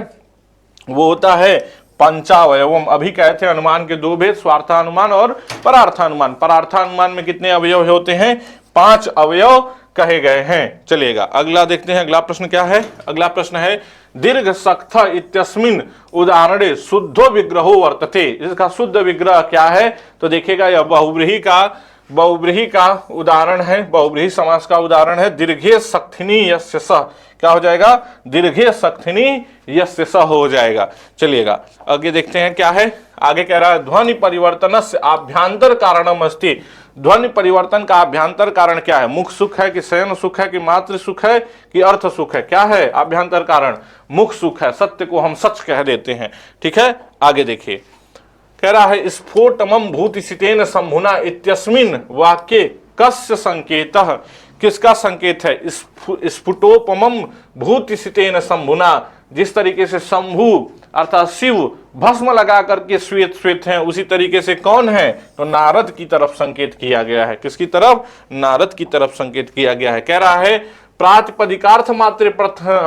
वो होता है पंचावयवम। अभी कहते हैं अनुमान के दो भेद, स्वार्थानुमान और परार्थानुमान। परार्थानुमान में कितने अवयव होते हैं, 5 अवयव कहे गए हैं। चलिएगा अगला देखते हैं, अगला प्रश्न क्या है। अगला प्रश्न है दीर्घ सख्त इत्यस्मिन् उदाहरणे शुद्धो विग्रहो वर्तते। इसका शुद्ध विग्रह क्या है, तो देखिएगा यह बहुव्रीहि का उदाहरण है, बहुव्रीहि समास का उदाहरण है। दीर्घे सक्थिनी यस्य सः, क्या हो जाएगा, दीर्घे सक्थिनी यस्य सः हो जाएगा। चलिएगा आगे देखते हैं क्या है। आगे कह रहा है ध्वनि परिवर्तनस्य आभ्यंतर कारणम अस्ति। ध्वनि परिवर्तन का आभ्यंतर कारण क्या है, मुख सुख है कि शयन सुख है कि मातृ सुख है कि अर्थ सुख है, क्या है आभ्यंतर कारण, मुख सुख है। सत्य को हम सच कह देते हैं। ठीक है, आगे देखिए कह रहा है स्फोटमं भूतिसितेन शंभुना इत्यस्मिन् वाक्ये कस्य संकेतः। किसका संकेत है, स्फुटोपमं भूतिसितेन शंभुना। जिस तरीके से शंभु अर्थात शिव भस्म लगा करके श्वेत श्वेत हैं, उसी तरीके से कौन है, तो नारद की तरफ संकेत किया गया है। किसकी तरफ, नारद की तरफ संकेत किया गया है। कह रहा है प्रातिपदिकार्थ मात्र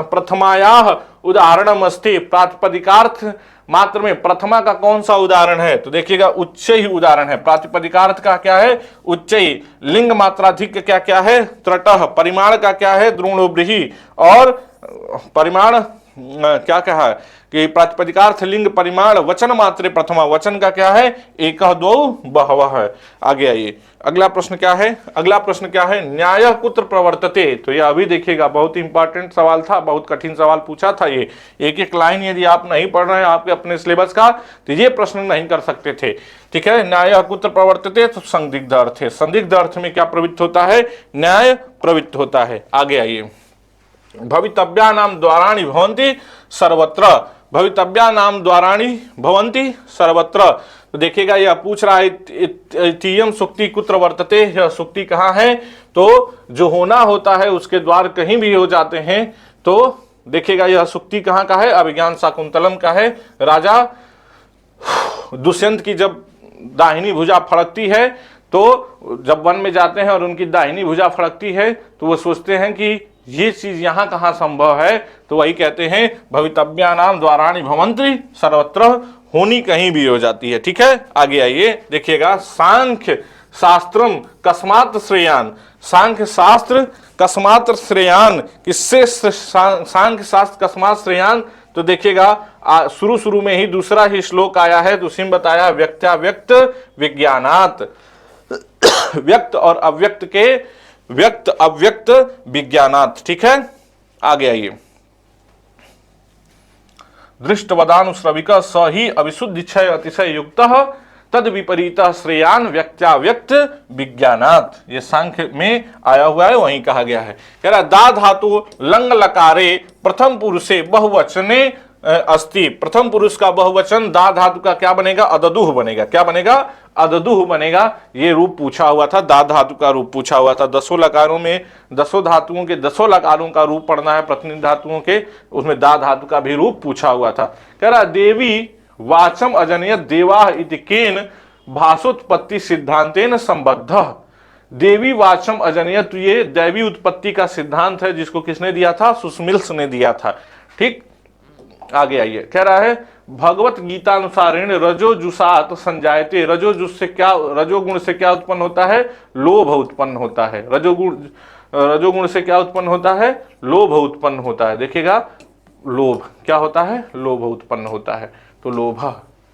प्रथमायाः उदाहरणम अस्ति। प्रातिपदिकार्थ मात्र में प्रथमा का कौन सा उदाहरण है, तो देखिएगा उच्च ही उदाहरण है। प्रातिपदिकार्थ का क्या है, उच्च ही। लिंग मात्राधिक क्या क्या है, त्रटः। परिमाण का क्या है, द्रोणोब्रीहि। और परिमाण क्या कहा है कि प्रातिपदिकार्थ लिंग परिमाण वचन मात्रे प्रथमा। वचन का क्या है, एक दो बहवः है। आगे आइए अगला प्रश्न क्या है। अगला प्रश्न क्या है, न्याय कुत्र प्रवर्तते। तो ये अभी देखिएगा बहुत इंपॉर्टेंट सवाल था, बहुत कठिन सवाल पूछा था ये। एक एक लाइन यदि आप नहीं पढ़ रहे हैं आपके अपने सिलेबस का तो ये प्रश्न नहीं कर सकते थे। ठीक है, न्याय कुत्र प्रवर्तते, तो संदिग्ध अर्थ है। संदिग्ध अर्थ में क्या प्रवृत्त होता है, न्याय प्रवृत्त होता है। आगे आइए भवितव्यानाम द्वाराणि भवन्ति सर्वत्र। भवितव्यानाम द्वाराणि भवन्ति सर्वत्र। तो देखिएगा यह पूछ रहा है इत्ययं सुक्ति कुत्र वर्तते। यह सुक्ति कहाँ है, तो जो होना होता है उसके द्वार कहीं भी हो जाते हैं। तो देखिएगा यह सुक्ति कहाँ का है, अभिज्ञान शाकुंतलम का है। राजा दुष्यंत की जब दाहिनी भुजा फड़कती है, तो जब वन में जाते हैं और उनकी दाहिनी भुजा फड़कती है तो वो सोचते हैं कि ये चीज यहां कहां संभव है, तो वही कहते हैं भवितव्यानाम द्वाराणि भवन्ति सर्वत्र, होनी कहीं भी हो जाती है। ठीक है, आगे आइए देखिएगा सांख्य शास्त्रम कस्मात् श्रेयान। सांख्य शास्त्र कस्मात् श्रेयान, किससे सांख्य शास्त्र कस्मात् श्रेयान, तो देखिएगा शुरू में ही दूसरा ही श्लोक आया है, तो उसी में बताया व्यक्त्याव्यक्त विज्ञानात्। व्यक्त और अव्यक्त के व्यक्त अव्यक्त विज्ञानात्। ठीक है, आगे आइए दृष्टवदानुश्रविक स ही अविशुद्धि क्षय अतिशय युक्त तद विपरीत श्रेयान व्यक्त्याव्यक्त विज्ञानात्। ये सांख्य में आया हुआ है, वहीं कहा गया है। कह रहा दा धातु लंग लकारे प्रथम पुरुषे बहुवचने अस्ति। प्रथम पुरुष का बहुवचन दा धातु का क्या बनेगा, अददुह बनेगा। क्या बनेगा, अददुह बनेगा। ये रूप पूछा हुआ था, दा धातु का रूप पूछा हुआ था। 10 लकारों में 10 धातुओं के 10 लकारों का रूप पढ़ना है प्रतिनिधि धातुओं के, उसमें दा धातु का भी रूप पूछा हुआ था। कह रहा देवी वाचम अजनयत देवाः इति केन भाषोत्पत्ति सिद्धांतेन संबद्ध। देवी वाचम अजनयत, तो ये दैवी उत्पत्ति का सिद्धांत है, जिसको किसने दिया था, सुस्मिल्स ने दिया था। ठीक, आगे आइए कह रहा है भगवत गीता अनुसारेण रजोजुषात् संजायते। रजोजुष से क्या, रजोगुण से क्या उत्पन्न होता है, लोभ उत्पन्न होता है। रजोगुण से क्या उत्पन्न होता है, लोभ उत्पन्न होता है। देखिएगा लोभ क्या होता है, लोभ उत्पन्न होता है। तो लोभ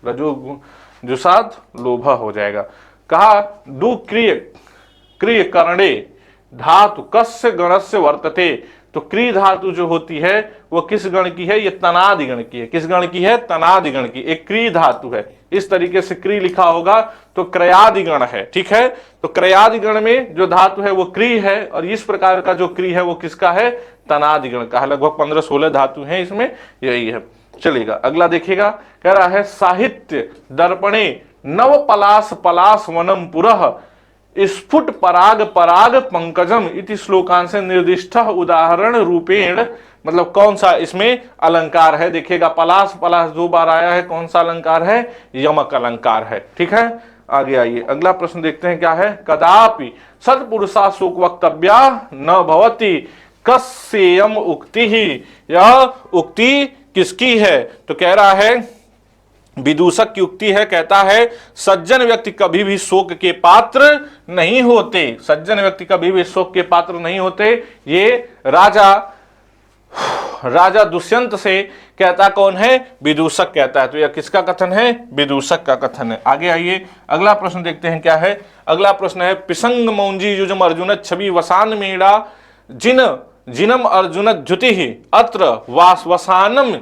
रजोजुषात् लोभ हो जाएगा। कहा दु क्रिय करणे धातु कस्य गणस्य वर्तते। तो क्री धातु जो होती है वो किस गण की है, ये तनादि गण की है। किस गण की है, तनादि गण की। एक क्री धातु है, इस तरीके से क्री लिखा होगा तो क्रयादि गण है। ठीक है, तो क्रयादि गण में जो धातु है वो क्री है, और इस प्रकार का जो क्री है वो किसका है, तनादि गण का है। लगभग 15-16 धातु हैं इसमें, यही है। चलिएगा अगला देखिएगा, कह रहा है साहित्य दर्पणे नव पलाश वनम पुरः स्फुट पराग पराग पंकजम इति श्लोकांश निर्दिष्ट उदाहरण रूपेण, मतलब कौन सा इसमें अलंकार है? देखिएगा पलाश पलाश 2 बार आया है, कौन सा अलंकार है? यमक अलंकार है। ठीक है, आगे आइए अगला प्रश्न देखते हैं क्या है। कदापि सत्पुरुषा शोक वक्तव्या न भवति कस्येयम उक्ति ही, यह उक्ति किसकी है? तो कह रहा है विदूषक की उक्ति है। कहता है सज्जन व्यक्ति कभी भी शोक के पात्र नहीं होते, सज्जन व्यक्ति कभी भी शोक के पात्र नहीं होते। ये राजा दुष्यंत से कहता कौन है? विदूषक कहता है। तो यह किसका कथन है? विदूषक का कथन है। आगे आइए अगला प्रश्न देखते हैं क्या है। अगला प्रश्न है पिसंग मौंजी युजम अर्जुन छवि वसान मेड़ा जिनम अर्जुन द्युति अत्र वासवसानम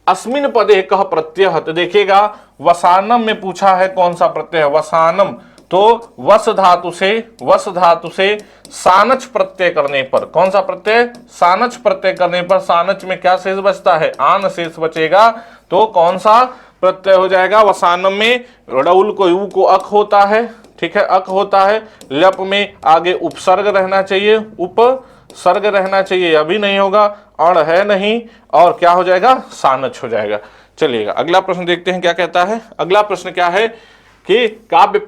अस्मिन पदे कह प्रत्यय। तो देखिएगा वसानम में पूछा है कौन सा प्रत्यय है? वसानम। तो वस धातु से सानच प्रत्यय करने पर, कौन सा प्रत्यय? सानच प्रत्यय करने पर सानच में क्या शेष बचता है? आन शेष बचेगा। तो कौन सा प्रत्यय हो जाएगा? वसानम में रडउल को यू को अक होता है। ठीक है, अक होता है। लप में आगे उपसर्ग रहना चाहिए, उपसर्ग रहना चाहिए, अभी नहीं होगा, अण है नहीं, और क्या हो जाएगा? सानच हो जाएगा। चलिएगा अगला प्रश्न देखते हैं क्या कहता है। अगला प्रश्न क्या है कि काव्य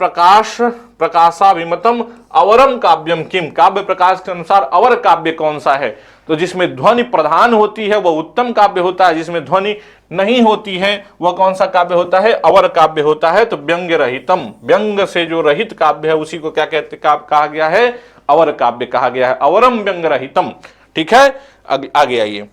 प्रकाशाभिमतम अवरम काव्यम किम, काव्य प्रकाश के अनुसार अवर काव्य कौन सा है? तो जिसमें ध्वनि प्रधान होती है वह उत्तम काव्य होता है, जिसमें ध्वनि नहीं होती है वह कौन सा काव्य होता है? अवर काव्य होता है। तो व्यंग्य रहितम, व्यंग से जो रहित काव्य है उसी को क्या कहते कहा गया है? अवर काव्य कहा गया है। अवरम व्यंग रहितम। ठीक है, आगे आइए।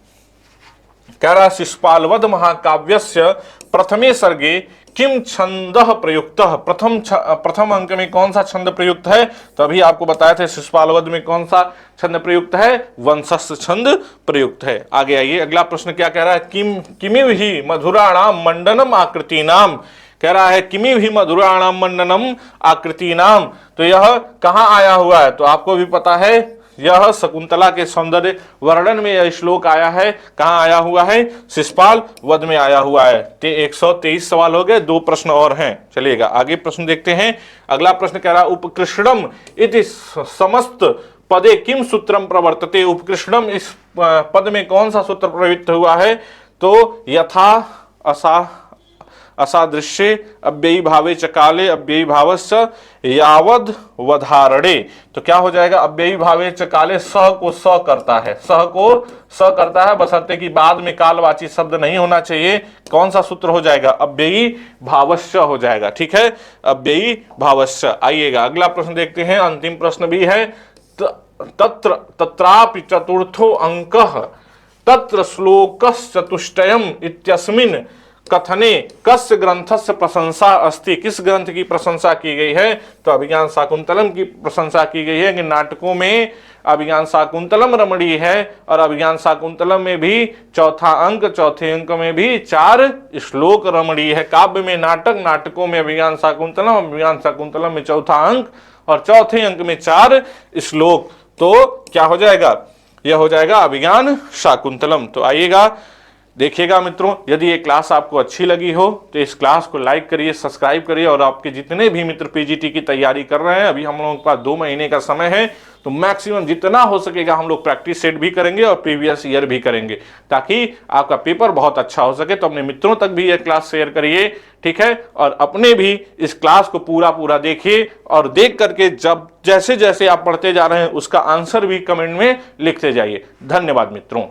कह रहा शिशुपालवध महाकाव्यस्य प्रथमे सर्गे किम छंदः प्रयुक्तः, प्रथम अंक में कौन सा छंद प्रयुक्त है? तो अभी आपको बताए थे शिशुपालवध में कौन सा छंद प्रयुक्त है? वंशस्थ छंद प्रयुक्त है। आगे आइए अगला प्रश्न क्या कह रहा है। किमिव ही मधुराणाम मंडनम आकृतीनाम, कह रहा है किमिव ही मधुराणाम मंडनम आकृतीनाम। तो यह कहाँ आया हुआ है? तो आपको भी पता है यह शकुंतला के सौंदर्य वर्णन में यह श्लोक आया है। कहाँ आया हुआ है? शिशुपाल वध में आया हुआ है। 123 सवाल हो गए, 2 प्रश्न और हैं। चलिएगा आगे प्रश्न देखते हैं। अगला प्रश्न कह रहा है उपकृष्णम इति समस्त पदे किम सूत्रम प्रवर्तते। उपकृष्णम इस पद में कौन सा सूत्र प्रवृत्त हुआ है? तो यथा असादृश्ये अव्ययी भावे चकाले अव्ययी भावस्य यावद वधारणे। तो क्या हो जाएगा? अव्ययी भावे चकाले, सह को स करता है, सह को स करता है, बशर्ते कि बाद में कालवाची शब्द नहीं होना चाहिए। कौन सा सूत्र हो जाएगा? अव्ययी भावस्य हो जाएगा। ठीक है, अव्ययी भावस्य। आइएगा अगला प्रश्न देखते हैं, अंतिम प्रश्न भी है। तत्रापि चतुर्थो अंकः तत्र श्लोकश्चतुष्टयम् इत्यस्मिन् कथने कस्य ग्रंथस्य प्रशंसा अस्ति, किस ग्रंथ की प्रशंसा की गई है? तो अभिज्ञान शाकुंतलम की प्रशंसा की गई है कि नाटकों में अभिज्ञान शाकुंतलम रमणीय है, और अभिज्ञान शाकुंतलम में भी चौथे अंक में भी 4 श्लोक रमणीय है। काव्य में नाटक, नाटकों में अभिज्ञान शाकुंतलम में चौथा अंक, और चौथे अंक में 4 श्लोक। तो क्या हो जाएगा? यह हो जाएगा अभिज्ञान शाकुंतलम। तो आइएगा देखिएगा मित्रों, यदि ये क्लास आपको अच्छी लगी हो तो इस क्लास को लाइक करिए, सब्सक्राइब करिए, और आपके जितने भी मित्र पीजीटी की तैयारी कर रहे हैं, अभी हम लोगों के पास 2 महीने का समय है, तो मैक्सिमम जितना हो सकेगा हम लोग प्रैक्टिस सेट भी करेंगे और प्रीवियस ईयर भी करेंगे, ताकि आपका पेपर बहुत अच्छा हो सके। तो अपने मित्रों तक भी यह क्लास शेयर करिए, ठीक है, और अपने भी इस क्लास को पूरा देखिए, और देख करके जब जैसे जैसे आप पढ़ते जा रहे हैं उसका आंसर भी कमेंट में लिखते जाइए। धन्यवाद मित्रों।